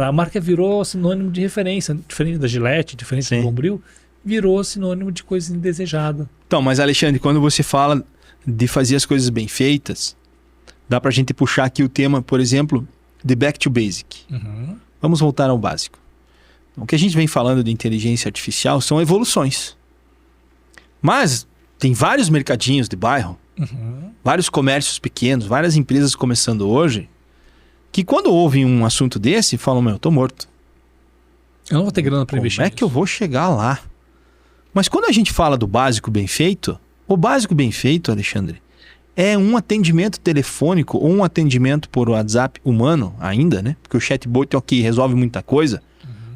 A marca virou sinônimo de referência. Diferente da Gillette, diferente do Bombril, virou sinônimo de coisa indesejada. Então, mas Alexandre, quando você fala de fazer as coisas bem feitas, dá pra gente puxar aqui o tema, por exemplo, de back to basic. Vamos voltar ao básico. O que a gente vem falando de inteligência artificial são evoluções. Mas tem vários mercadinhos de bairro Vários comércios pequenos, várias empresas começando hoje, que quando ouvem um assunto desse, falam, eu tô morto. Eu não vou ter grana para investir. Como é que eu vou chegar lá? Mas quando a gente fala do básico bem feito, o básico bem feito, Alexandre, é um atendimento telefônico ou um atendimento por WhatsApp humano ainda, né? Porque o chatbot, ok, resolve muita coisa,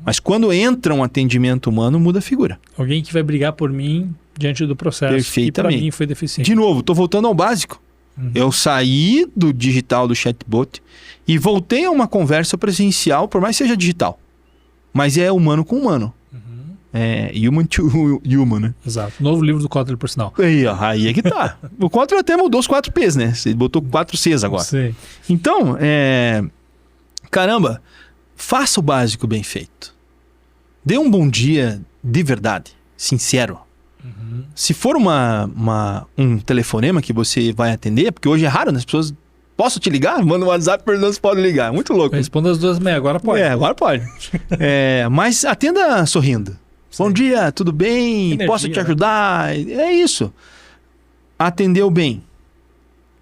mas quando entra um atendimento humano, muda a figura. Alguém que vai brigar por mim diante do processo. Perfeitamente. Que para mim foi deficiente. De novo, estou voltando ao básico. Eu saí do digital do chatbot e voltei a uma conversa presencial, por mais que seja digital. Mas é humano com humano. É human to human, né? Exato. Novo livro do Kotler, por sinal. Aí é que tá. O Kotler até mudou os 4 P's, né? Você botou 4 C's agora. Sei. Então, caramba, faça o básico bem feito. Dê um bom dia de verdade, sincero. Se for um telefonema que você vai atender, porque hoje é raro, né? As pessoas... Posso te ligar? Manda um WhatsApp perguntando se pode ligar. Muito louco. Responda às 2h30, agora pode. Agora pode. Mas atenda sorrindo. Sim. Bom dia, tudo bem? Energia, posso te ajudar? É isso. Atendeu bem.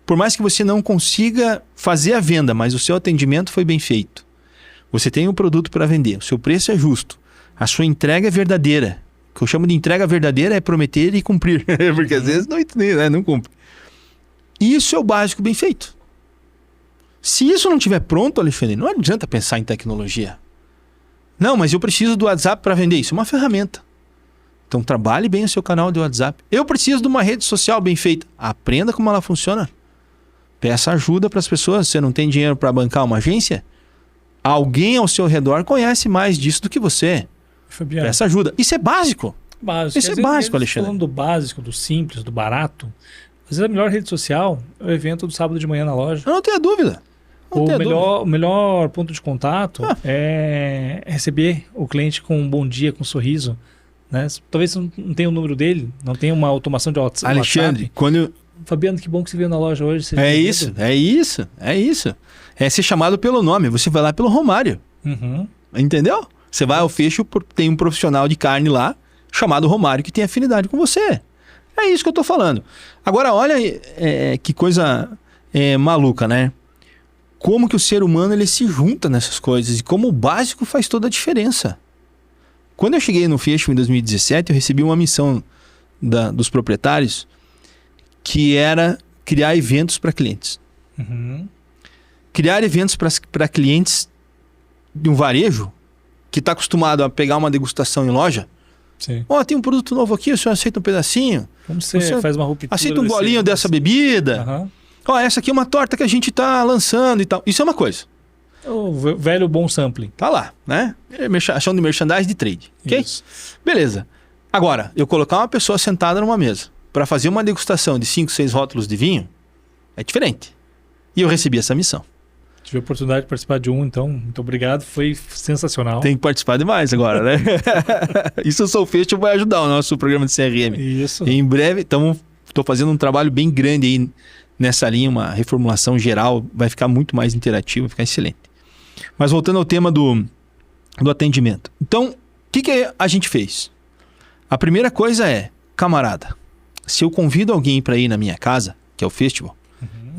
Por mais que você não consiga fazer a venda, mas o seu atendimento foi bem feito. Você tem um produto para vender, o seu preço é justo. A sua entrega é verdadeira. O que eu chamo de entrega verdadeira é prometer e cumprir. Porque às vezes não cumpre. Isso é o básico bem feito. Se isso não estiver pronto, Alexandre, não adianta pensar em tecnologia. Não, mas eu preciso do WhatsApp para vender. Isso é uma ferramenta. Então trabalhe bem o seu canal de WhatsApp. Eu preciso de uma rede social bem feita. Aprenda como ela funciona. Peça ajuda para as pessoas. Você não tem dinheiro para bancar uma agência? Alguém ao seu redor conhece mais disso do que você. Fabiano, peça ajuda. Isso é básico. Isso é básico, Alexandre. Falando do básico, do simples, do barato, às vezes a melhor rede social é o evento do sábado de manhã na loja. Eu não tenha dúvida. O melhor ponto de contato é receber o cliente com um bom dia, com um sorriso. Né? Talvez você não tenha o número dele, não tenha uma automação de WhatsApp. Alexandre, quando... Fabiano, que bom que você veio na loja hoje. É isso. É ser chamado pelo nome. Você vai lá pelo Romário. Entendeu? Você vai ao fecho, tem um profissional de carne lá, chamado Romário, que tem afinidade com você. É isso que eu tô falando. Agora, olha que coisa maluca, né? Como que o ser humano ele se junta nessas coisas e como o básico faz toda a diferença. Quando eu cheguei no fecho em 2017, eu recebi uma missão dos proprietários que era criar eventos para clientes. Criar eventos para clientes de um varejo que está acostumado a pegar uma degustação em loja. Tem um produto novo aqui, o senhor aceita um pedacinho? Como você faz uma ruptura? Aceita um golinho dessa bebida? Essa aqui é uma torta que a gente está lançando e tal. Isso é uma coisa. O velho bom sampling. Tá lá, né? Ação de merchandising de trade. Ok? Isso. Beleza. Agora, eu colocar uma pessoa sentada numa mesa para fazer uma degustação de 5, 6 rótulos de vinho é diferente. E eu recebi essa missão. Tive a oportunidade de participar de então. Muito obrigado. Foi sensacional. Tem que participar demais agora, né? Isso o Solfesto vai ajudar o nosso programa de CRM. Isso. E em breve, estou fazendo um trabalho bem grande aí nessa linha, uma reformulação geral. Vai ficar muito mais interativo, vai ficar excelente. Mas voltando ao tema do atendimento. Então, o que a gente fez? A primeira coisa é, camarada, se eu convido alguém para ir na minha casa, que é o festival,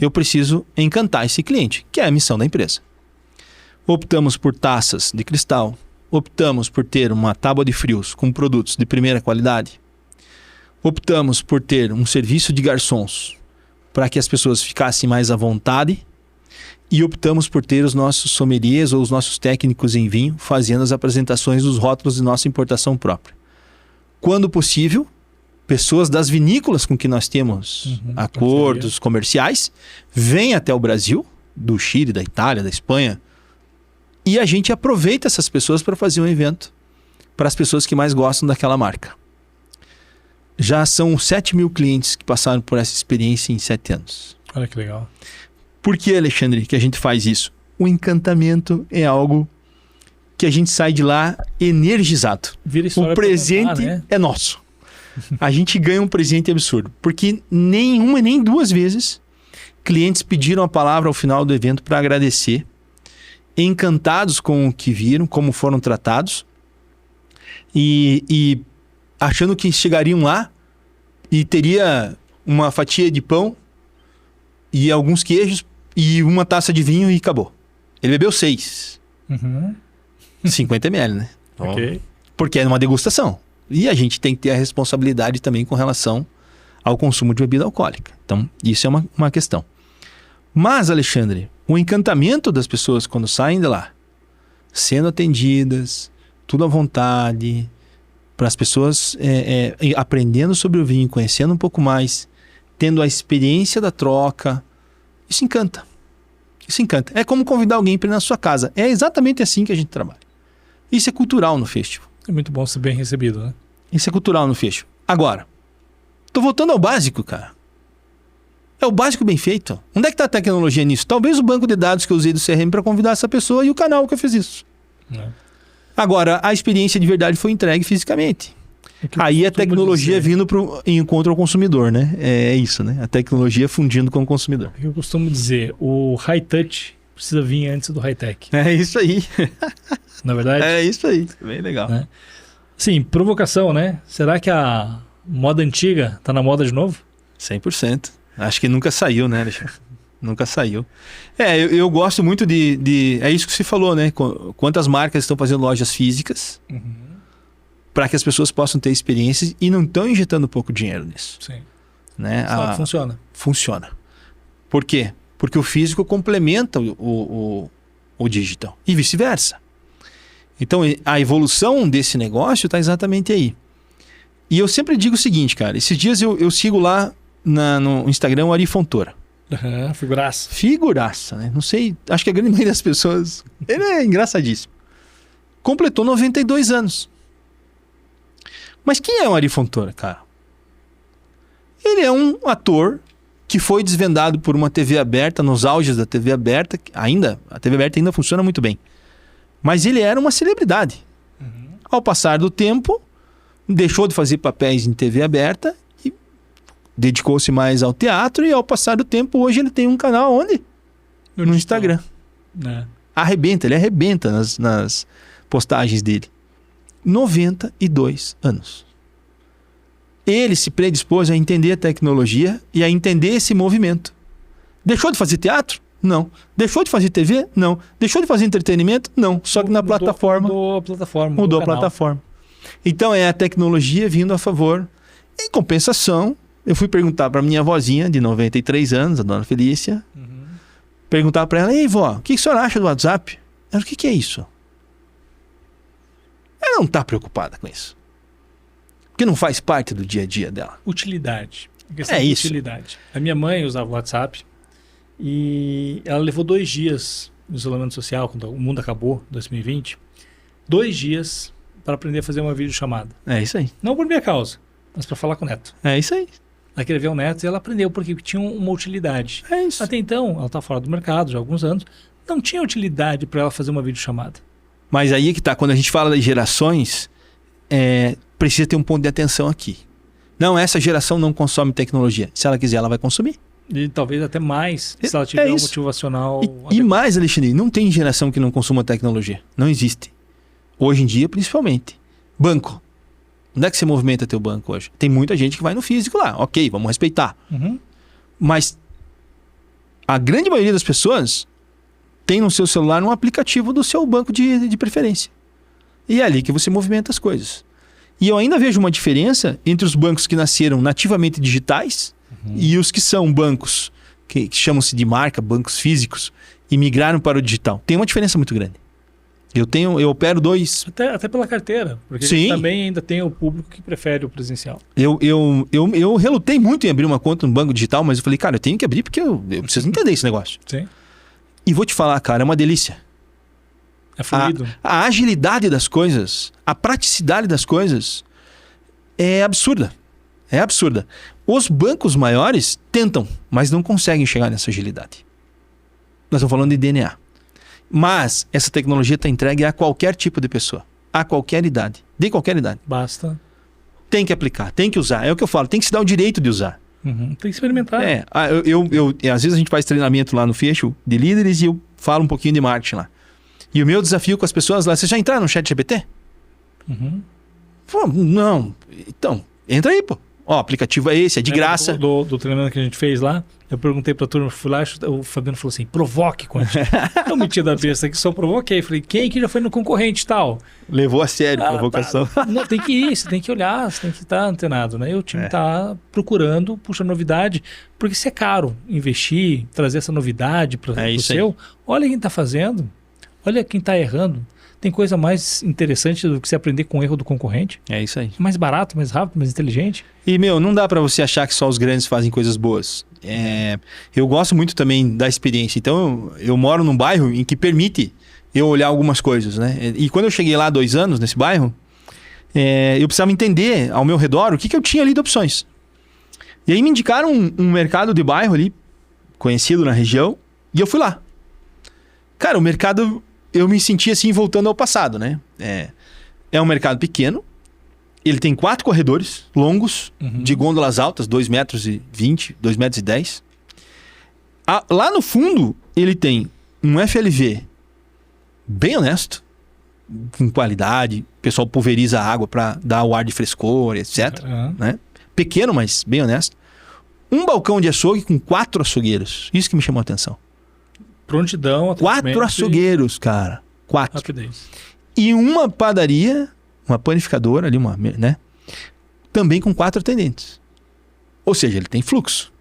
eu preciso encantar esse cliente, que é a missão da empresa. Optamos por taças de cristal, optamos por ter uma tábua de frios com produtos de primeira qualidade, optamos por ter um serviço de garçons para que as pessoas ficassem mais à vontade e optamos por ter os nossos sommeliers ou os nossos técnicos em vinho fazendo as apresentações dos rótulos de nossa importação própria. Quando possível, pessoas das vinícolas com que nós temos acordos comerciais vêm até o Brasil, do Chile, da Itália, da Espanha, e a gente aproveita essas pessoas para fazer um evento para as pessoas que mais gostam daquela marca. Já são 7.000 clientes que passaram por essa experiência em 7 anos. Olha que legal. Por que, Alexandre, que a gente faz isso? O encantamento é algo que a gente sai de lá energizado. O presente é nosso. A gente ganha um presente absurdo. Porque nenhuma nem 2 vezes clientes pediram a palavra ao final do evento para agradecer, encantados com o que viram, como foram tratados e achando que chegariam lá e teria uma fatia de pão e alguns queijos e uma taça de vinho e acabou. Ele bebeu 6. Uhum. 50 ml, né? Ok. Porque é uma degustação. E a gente tem que ter a responsabilidade também com relação ao consumo de bebida alcoólica. Então, isso é uma questão. Mas, Alexandre, o encantamento das pessoas quando saem de lá, sendo atendidas, tudo à vontade, para as pessoas aprendendo sobre o vinho, conhecendo um pouco mais, tendo a experiência da troca, isso encanta. Isso encanta. É como convidar alguém para ir na sua casa. É exatamente assim que a gente trabalha. Isso é cultural no festival. É muito bom ser bem recebido, né? Isso é cultural no festival. Agora, tô voltando ao básico, cara. É o básico bem feito. Onde é que tá a tecnologia nisso? Talvez o banco de dados que eu usei do CRM para convidar essa pessoa e o canal que eu fiz isso. Agora, a experiência de verdade foi entregue fisicamente. Aí a tecnologia vindo em encontro ao consumidor, né? É isso, né? A tecnologia fundindo com o consumidor. Eu costumo dizer, o high touch precisa vir antes do high tech. É isso aí. Na verdade? É isso aí. Bem legal. Né? Sim, provocação, né? Será que a moda antiga tá na moda de novo? 100%. Acho que nunca saiu, né, Alexandre? Nunca saiu. Eu gosto muito de... É isso que você falou, né? Quantas marcas estão fazendo lojas físicas para que as pessoas possam ter experiências e não estão injetando pouco dinheiro nisso. Sim. Né? Só que funciona. Funciona. Por quê? Porque o físico complementa o digital e vice-versa. Então, a evolução desse negócio está exatamente aí. E eu sempre digo o seguinte, cara. Esses dias eu sigo lá no Instagram o Ari Fontoura. Figuraça. Figuraça, né? Não sei, acho que a grande maioria das pessoas... Ele é engraçadíssimo. Completou 92 anos. Mas quem é o Ari Fontoura, cara? Ele é um ator que foi desvendado por uma TV aberta, nos auges da TV aberta. A TV aberta ainda funciona muito bem. Mas ele era uma celebridade. Ao passar do tempo, deixou de fazer papéis em TV aberta e dedicou-se mais ao teatro. E ao passar do tempo, hoje ele tem um canal onde? No Instagram. Ele arrebenta nas postagens dele. 92 anos. Ele se predispôs a entender a tecnologia e a entender esse movimento. Deixou de fazer teatro? Não. Deixou de fazer TV? Não. Deixou de fazer entretenimento? Não. Só que na plataforma... Mudou a plataforma. Mudou a plataforma. Então é a tecnologia vindo a favor. Em compensação, eu fui perguntar para minha avózinha de 93 anos, a dona Felícia, perguntar para ela: ei, vó, o que a senhora acha do WhatsApp? Ela: o que é isso? Ela não está preocupada com isso. Porque não faz parte do dia a dia dela. Utilidade. Isso. Utilidade. A minha mãe usava o WhatsApp e ela levou 2 dias no isolamento social, quando o mundo acabou, 2020. 2 dias para aprender a fazer uma videochamada. É isso aí. Não por minha causa, mas para falar com o neto. É isso aí. Ela queria ver o neto e ela aprendeu porque tinha uma utilidade. É isso. Até então, ela está fora do mercado já há alguns anos, não tinha utilidade para ela fazer uma videochamada. Mas aí é que tá, quando a gente fala das gerações, precisa ter um ponto de atenção aqui. Não, essa geração não consome tecnologia. Se ela quiser, ela vai consumir. E talvez até mais, se ela tiver um motivacional... E mais, Alexandre, não tem geração que não consuma tecnologia. Não existe. Hoje em dia, principalmente. Banco. Onde é que você movimenta teu banco hoje? Tem muita gente que vai no físico lá. Ok, vamos respeitar. Mas a grande maioria das pessoas tem no seu celular um aplicativo do seu banco de preferência. E é ali que você movimenta as coisas. E eu ainda vejo uma diferença entre os bancos que nasceram nativamente digitais e os que são bancos que chamam-se de marca, bancos físicos, e migraram para o digital. Tem uma diferença muito grande. Eu opero 2... Até pela carteira, porque também ainda tem o público que prefere o presencial. Eu relutei muito em abrir uma conta no banco digital, mas eu falei, cara, eu tenho que abrir porque eu preciso entender esse negócio. Sim. E vou te falar, cara, é uma delícia. É fluido. A agilidade das coisas, a praticidade das coisas é absurda. É absurda. Os bancos maiores tentam, mas não conseguem chegar nessa agilidade. Nós estamos falando de DNA. Mas essa tecnologia está entregue a qualquer tipo de pessoa. A qualquer idade. De qualquer idade. Basta. Tem que aplicar, tem que usar. É o que eu falo, tem que se dar o direito de usar. Tem que experimentar. Às vezes a gente faz treinamento lá no Fecho de líderes e eu falo um pouquinho de marketing lá. E o meu desafio com as pessoas lá: você já entraram no ChatGPT? Pô, não. Então, entra aí, pô. Ó, o aplicativo é esse, é de graça. Do treinamento que a gente fez lá, eu perguntei pra turma, fui lá, o Fabiano falou assim, provoque, Conte. Eu meti da besta que só provoquei. Falei, quem que já foi no concorrente e tal? Levou a sério a provocação. Tá. Não, tem que ir, você tem que olhar, você tem que estar antenado, né? E o time tá procurando, puxa novidade, porque se é caro investir, trazer essa novidade para o seu, olha quem tá fazendo, olha quem tá errando. Tem coisa mais interessante do que você aprender com o erro do concorrente. É isso aí. Mais barato, mais rápido, mais inteligente. E, não dá pra você achar que só os grandes fazem coisas boas. Eu gosto muito também da experiência. Então, eu moro num bairro em que permite eu olhar algumas coisas, né? E quando eu cheguei lá há 2 anos, nesse bairro, eu precisava entender ao meu redor o que eu tinha ali de opções. E aí me indicaram um mercado de bairro ali, conhecido na região, e eu fui lá. Cara, o mercado... eu me senti assim, voltando ao passado, né? É um mercado pequeno, ele tem 4 corredores longos, de gôndolas altas, 2,20 metros, 2,10 metros. Lá no fundo, ele tem um FLV bem honesto, com qualidade, o pessoal pulveriza a água para dar o ar de frescor, etc. Né? Pequeno, mas bem honesto. Um balcão de açougue com 4 açougueiros, isso que me chamou a atenção. Prontidão, 4 açougueiros, cara. 4. Rapidez. E uma padaria, uma panificadora ali, né? Também com 4 atendentes. Ou seja, ele tem fluxo.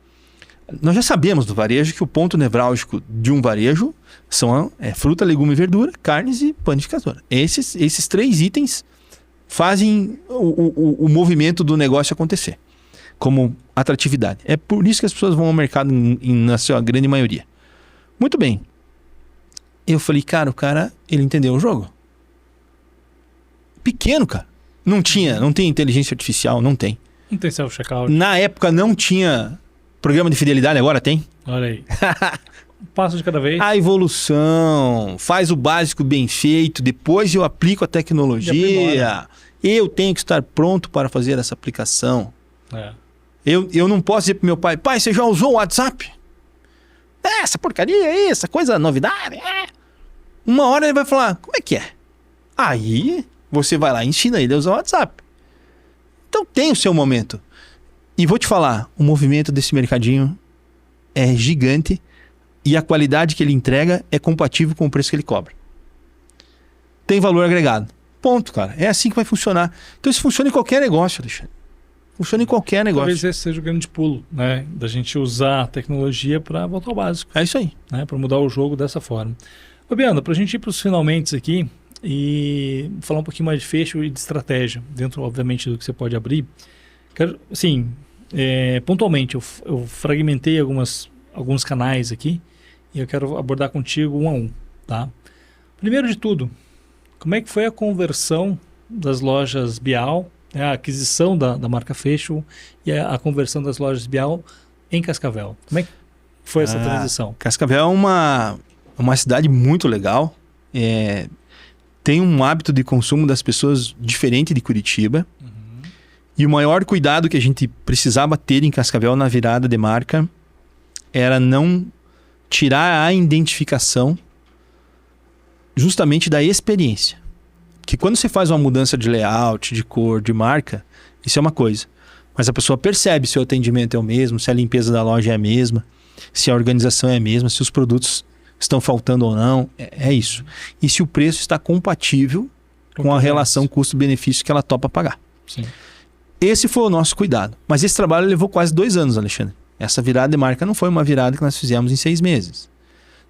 Nós já sabemos do varejo que o ponto nevrálgico de um varejo são fruta, legume e verdura, carnes e panificadora. Esses 3 itens fazem o movimento do negócio acontecer, como atratividade. É por isso que as pessoas vão ao mercado na sua grande maioria. Muito bem. Eu falei, cara, o cara, ele entendeu o jogo. Pequeno, cara. Não tem inteligência artificial, não tem. Não tem self-checkout. Na época não tinha programa de fidelidade, agora tem. Olha aí. Um passo de cada vez. A evolução, faz o básico bem feito, depois eu aplico a tecnologia. Eu tenho que estar pronto para fazer essa aplicação. Eu não posso dizer pro meu pai, você já usou o WhatsApp? Essa porcaria aí, essa coisa novidade. Uma hora ele vai falar, como é que é? Aí você vai lá e ensina ele a usar o WhatsApp. Então tem o seu momento. E vou te falar, o movimento desse mercadinho é gigante e a qualidade que ele entrega é compatível com o preço que ele cobra. Tem valor agregado. Ponto, cara. É assim que vai funcionar. Então isso funciona em qualquer negócio, Alexandre. Funciona em qualquer negócio. Talvez esse seja o grande pulo, né? Da gente usar a tecnologia para voltar ao básico. É isso aí. Né? Para mudar o jogo dessa forma. Fabiano, para a gente ir para os finalmente aqui e falar um pouquinho mais de fecho e de estratégia, dentro, obviamente, do que você pode abrir. Quero, assim, pontualmente, eu fragmentei alguns canais aqui e eu quero abordar contigo um a um, tá? Primeiro de tudo, como é que foi a conversão das lojas Bial, a aquisição da marca Fecho e a conversão das lojas Bial em Cascavel? Como é que foi essa transição? Cascavel é uma cidade muito legal. Tem um hábito de consumo das pessoas diferente de Curitiba. E o maior cuidado que a gente precisava ter em Cascavel na virada de marca era não tirar a identificação justamente da experiência. Que quando você faz uma mudança de layout, de cor, de marca, isso é uma coisa. Mas a pessoa percebe se o atendimento é o mesmo, se a limpeza da loja é a mesma, se a organização é a mesma, se os produtos estão faltando ou não. É isso. E se o preço está compatível com a relação custo-benefício que ela topa pagar. Sim. Esse foi o nosso cuidado. Mas esse trabalho levou quase 2 anos, Alexandre. Essa virada de marca não foi uma virada que nós fizemos em 6 meses.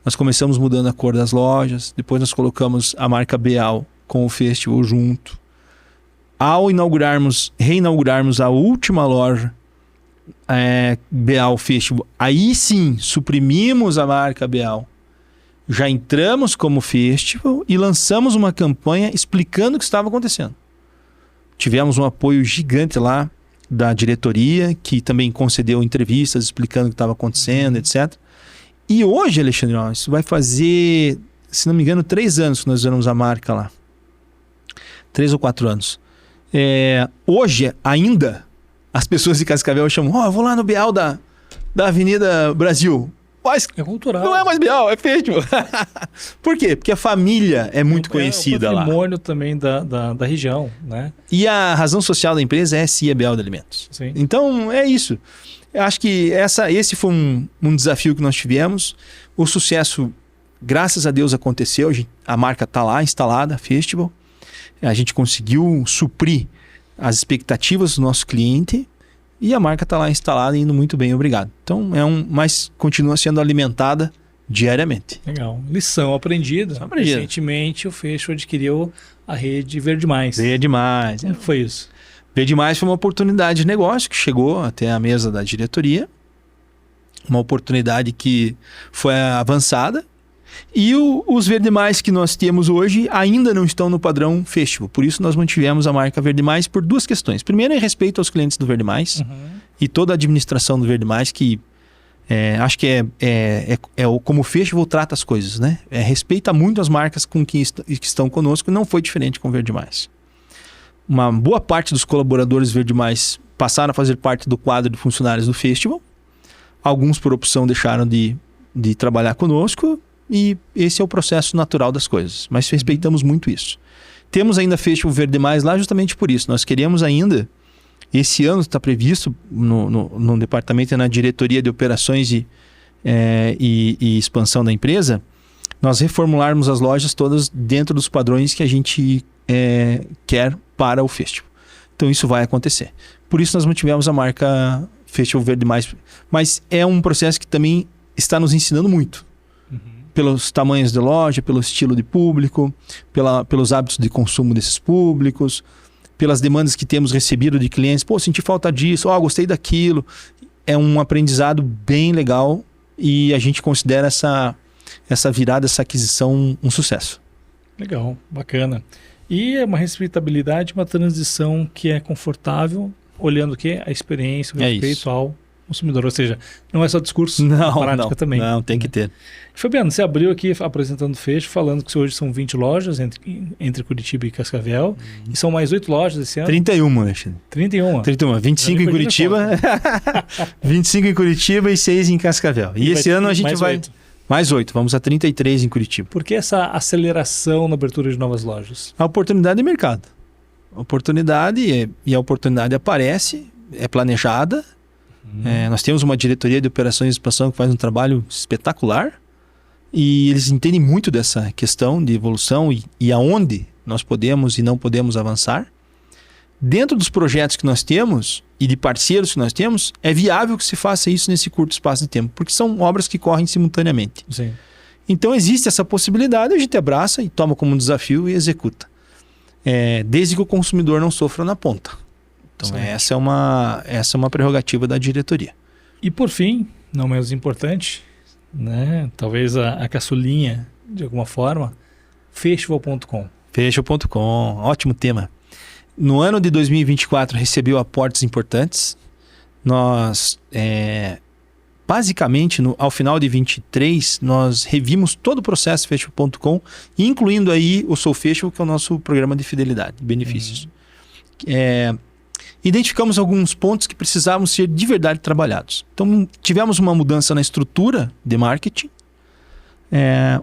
Nós começamos mudando a cor das lojas, depois nós colocamos a marca Bial com o Festival junto. Ao reinaugurarmos a última loja Bial Festival, aí sim suprimimos a marca Bial. Já entramos como Festival e lançamos uma campanha explicando o que estava acontecendo. Tivemos um apoio gigante lá da diretoria, que também concedeu entrevistas explicando o que estava acontecendo, etc. E hoje, Alexandre, isso vai fazer, se não me engano, 3 anos que nós usamos a marca lá. 3 ou 4 anos. Hoje, ainda, as pessoas de Cascavel chamam, eu vou lá no Bial da Avenida Brasil. Mas É cultural. não é mais Bial, é Festival. Por quê? Porque a família é muito conhecida é o lá. patrimônio também da região, né? E a razão social da empresa é CIA Bial de Alimentos. Sim. Então, é isso. Eu acho que esse foi um desafio que nós tivemos. O sucesso, graças a Deus, aconteceu. A marca está lá, instalada, Festival. A gente conseguiu suprir as expectativas do nosso cliente e a marca está lá instalada e indo muito bem, obrigado. Então, mas continua sendo alimentada diariamente. Legal. Lição aprendida. Recentemente, o Fecho adquiriu a rede Verde Mais. Verde Mais. Como foi isso? Verde Mais foi uma oportunidade de negócio que chegou até a mesa da diretoria. Uma oportunidade que foi avançada. E os Verde Mais que nós temos hoje ainda não estão no padrão Festival. Por isso nós mantivemos a marca Verde Mais por duas questões. Primeiro, em respeito aos clientes do Verde Mais e toda a administração do Verde Mais, que acho que como o Festival trata as coisas, né? Respeita muito as marcas que estão conosco e não foi diferente com o Verde Mais. Uma boa parte dos colaboradores Verde Mais passaram a fazer parte do quadro de funcionários do Festival. Alguns, por opção, deixaram de trabalhar conosco. E esse é o processo natural das coisas. Mas respeitamos muito isso. Temos ainda Festival Verde Mais lá justamente por isso. Nós queremos ainda, esse ano está previsto no departamento e na diretoria de operações e expansão da empresa, nós reformularmos as lojas todas dentro dos padrões que a gente quer para o Festival. Então isso vai acontecer. Por isso nós mantivemos a marca Festival Verde Mais. Mas é um processo que também está nos ensinando muito. Pelos tamanhos de loja, pelo estilo de público, pelos hábitos de consumo desses públicos, pelas demandas que temos recebido de clientes. Pô, senti falta disso, gostei daquilo. É um aprendizado bem legal e a gente considera essa virada, essa aquisição um sucesso. Legal, bacana. E é uma respeitabilidade, uma transição que é confortável, olhando o quê? A experiência, o respeito ao consumidor. Ou seja, não é só discurso, não, prática também. Não, tem que ter. Fabiano, você abriu aqui apresentando o Fecho, falando que hoje são 20 lojas entre Curitiba e Cascavel. E são mais 8 lojas esse ano? 31, Alexandre. 31. 25 em Curitiba. 25 em Curitiba e 6 em Cascavel. E esse ano a gente vai... 8. Mais 8. Vamos a 33 em Curitiba. Por que essa aceleração na abertura de novas lojas? A oportunidade de mercado. A oportunidade, e a oportunidade aparece, é planejada. Nós temos uma diretoria de operações e expansão que faz um trabalho espetacular. E eles entendem muito dessa questão de evolução e aonde nós podemos e não podemos avançar. Dentro dos projetos que nós temos e de parceiros que nós temos, é viável que se faça isso nesse curto espaço de tempo, porque são obras que correm simultaneamente. Sim. Então existe essa possibilidade, a gente abraça e toma como um desafio e executa. Desde que o consumidor não sofra na ponta. Então essa é uma prerrogativa da diretoria. E por fim, não menos importante, né? Talvez a caçulinha, de alguma forma, Festival.com. Festival.com, ótimo tema. No ano de 2024 recebeu aportes importantes. Nós, basicamente, ao final de 2023, nós revimos todo o processo Festival.com, incluindo aí o Sou Festival, que é o nosso programa de fidelidade, benefícios. Identificamos alguns pontos que precisavam ser de verdade trabalhados. Então, tivemos uma mudança na estrutura de marketing.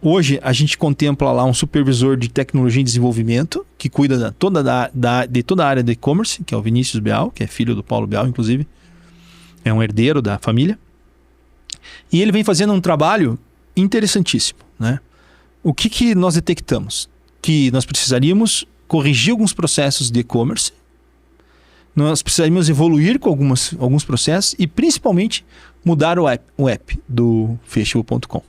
Hoje, a gente contempla lá um supervisor de tecnologia e desenvolvimento, que cuida de toda a área de e-commerce, que é o Vinícius Bial, que é filho do Paulo Bial, inclusive. É um herdeiro da família. E ele vem fazendo um trabalho interessantíssimo, né? O que nós detectamos? Que nós precisaríamos corrigir alguns processos de e-commerce, nós precisaríamos evoluir com alguns processos e principalmente mudar o app do Festival.com.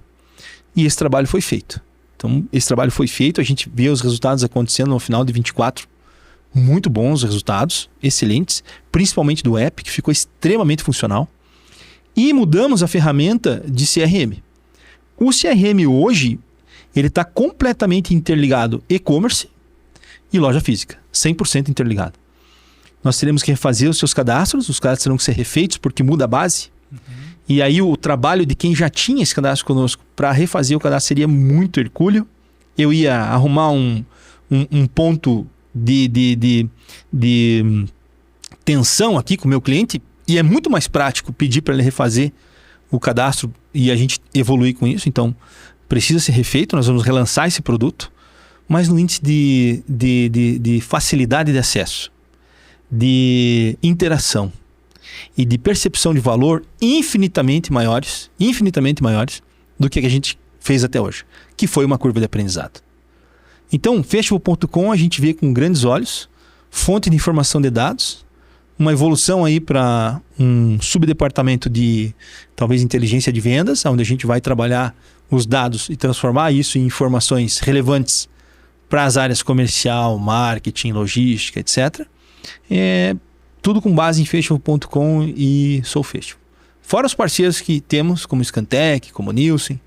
E esse trabalho foi feito. Então, esse trabalho foi feito, a gente vê os resultados acontecendo no final de 24. Muito bons resultados, excelentes, principalmente do app, que ficou extremamente funcional. E mudamos a ferramenta de CRM. O CRM hoje, ele está completamente interligado e-commerce e loja física, 100% interligado. Nós teremos que refazer os seus cadastros, os cadastros terão que ser refeitos porque muda a base. E aí o trabalho de quem já tinha esse cadastro conosco para refazer o cadastro seria muito hercúleo. Eu ia arrumar um ponto de tensão aqui com o meu cliente e é muito mais prático pedir para ele refazer o cadastro e a gente evoluir com isso. Então, precisa ser refeito, nós vamos relançar esse produto, mas no índice de facilidade de acesso, de interação e de percepção de valor infinitamente maiores do que a gente fez até hoje, que foi uma curva de aprendizado. Então, Festival.com a gente vê com grandes olhos, fonte de informação de dados, uma evolução aí para um subdepartamento de, talvez, inteligência de vendas, onde a gente vai trabalhar os dados e transformar isso em informações relevantes para as áreas comercial, marketing, logística, etc. Tudo com base em Festival.com e SouFestival. Fora os parceiros que temos, como Scantec, como Nielsen,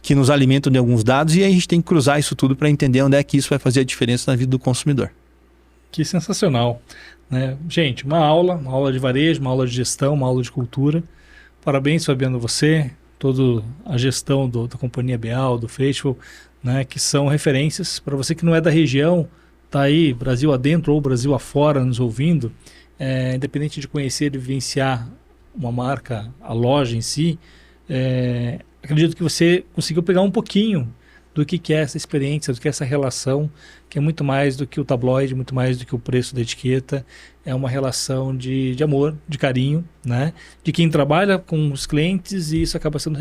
que nos alimentam de alguns dados, e aí a gente tem que cruzar isso tudo para entender onde é que isso vai fazer a diferença na vida do consumidor. Que sensacional, né? Gente, uma aula de varejo, uma aula de gestão, uma aula de cultura. Parabéns, Fabiano, você, toda a gestão da Companhia Beal, do Festival, né, que são referências. Para você que não é da região, está aí, Brasil adentro ou Brasil afora, nos ouvindo, independente de conhecer e vivenciar uma marca, a loja em si, acredito que você conseguiu pegar um pouquinho do que é essa experiência, do que é essa relação, que é muito mais do que o tabloide, muito mais do que o preço da etiqueta. É uma relação de amor, de carinho, né? De quem trabalha com os clientes, e isso acaba sendo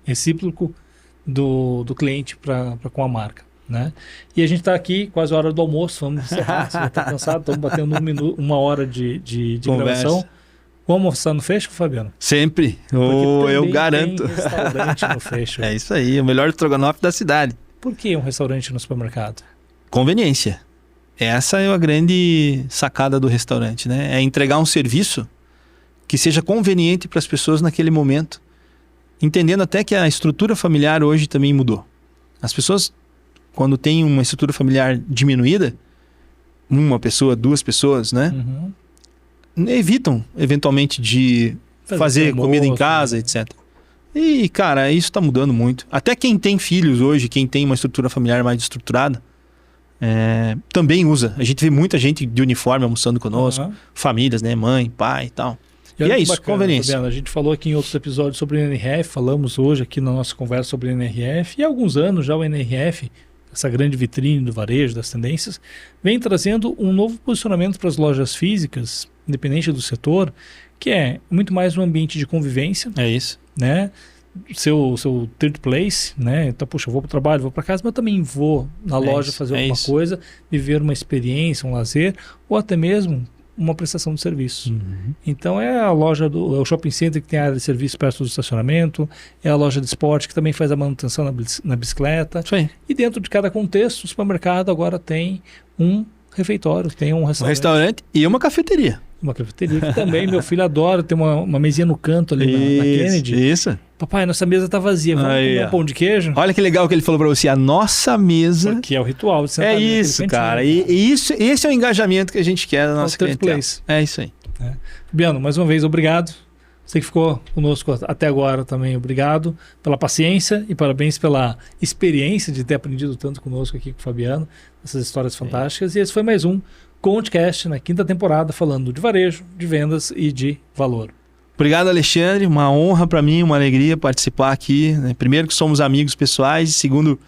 recíproco do cliente com a marca, né? E a gente está aqui quase a hora do almoço, vamos encerrar, você já está cansado, estamos batendo uma hora de gravação. Vamos almoçar no Festival, Fabiano? Sempre. Eu garanto. Tem restaurante no Festival. É isso aí, o melhor estrogonofe da cidade. Por que um restaurante no supermercado? Conveniência. Essa é a grande sacada do restaurante, né? É entregar um serviço que seja conveniente para as pessoas naquele momento. Entendendo até que a estrutura familiar hoje também mudou. As pessoas, quando tem uma estrutura familiar diminuída, uma pessoa, duas pessoas, né? Uhum. Evitam, eventualmente, de fazer comida em casa, etc. E, cara, isso está mudando muito. Até quem tem filhos hoje, quem tem uma estrutura familiar mais estruturada, também usa. A gente vê muita gente de uniforme almoçando conosco, famílias, né? Mãe, pai e tal. E é isso, bacana, conveniência. Fabiano, a gente falou aqui em outros episódios sobre o NRF, falamos hoje aqui na nossa conversa sobre o NRF, e há alguns anos já o NRF, essa grande vitrine do varejo, das tendências, vem trazendo um novo posicionamento para as lojas físicas, independente do setor, que é muito mais um ambiente de convivência. É isso. Né? Seu third place, né? Então, puxa, eu vou para o trabalho, vou para casa, mas eu também vou na loja fazer alguma coisa, viver uma experiência, um lazer, ou até mesmo uma prestação de serviço. Uhum. Então é a loja é o shopping center que tem a área de serviço perto do estacionamento, é a loja de esporte que também faz a manutenção na bicicleta. Isso aí. E dentro de cada contexto, o supermercado agora tem um refeitório, tem um restaurante. Um restaurante e uma cafeteria. Uma cafeteria que também meu filho adora, tem uma mesinha no canto ali na Kennedy. Isso. Papai, nossa mesa tá vazia, vamos comer um pão de queijo? Olha que legal que ele falou pra você, a nossa mesa... Que é o ritual de sentar É isso, cara. E esse é o engajamento que a gente quer na nossa clientela. É isso aí. Fabiano, mais uma vez, obrigado. Você que ficou conosco até agora também, obrigado pela paciência e parabéns pela experiência de ter aprendido tanto conosco aqui com o Fabiano, essas histórias fantásticas. E esse foi mais um ConteCast na 5ª temporada, falando de varejo, de vendas e de valor. Obrigado, Alexandre. Uma honra para mim, uma alegria participar aqui. Né? Primeiro que somos amigos pessoais, e segundo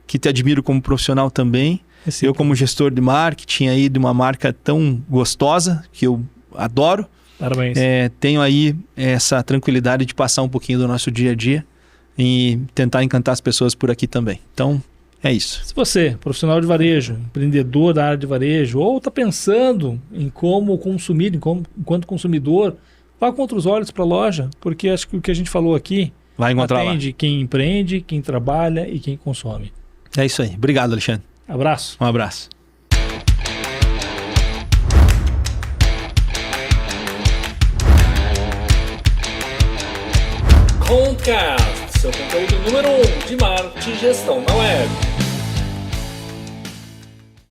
que te admiro como profissional também. Eu como gestor de marketing aí de uma marca tão gostosa, que eu adoro. Parabéns. Tenho aí essa tranquilidade de passar um pouquinho do nosso dia a dia e tentar encantar as pessoas por aqui também. Então, é isso. Se você, profissional de varejo, empreendedor da área de varejo, ou está pensando em como consumir, enquanto consumidor, vá com outros olhos para a loja, porque acho que o que a gente falou aqui vai encontrar atende lá quem empreende, quem trabalha e quem consome. É isso aí. Obrigado, Alexandre. Abraço. Um abraço. Concast, seu conteúdo número 1 de marketing e gestão na web.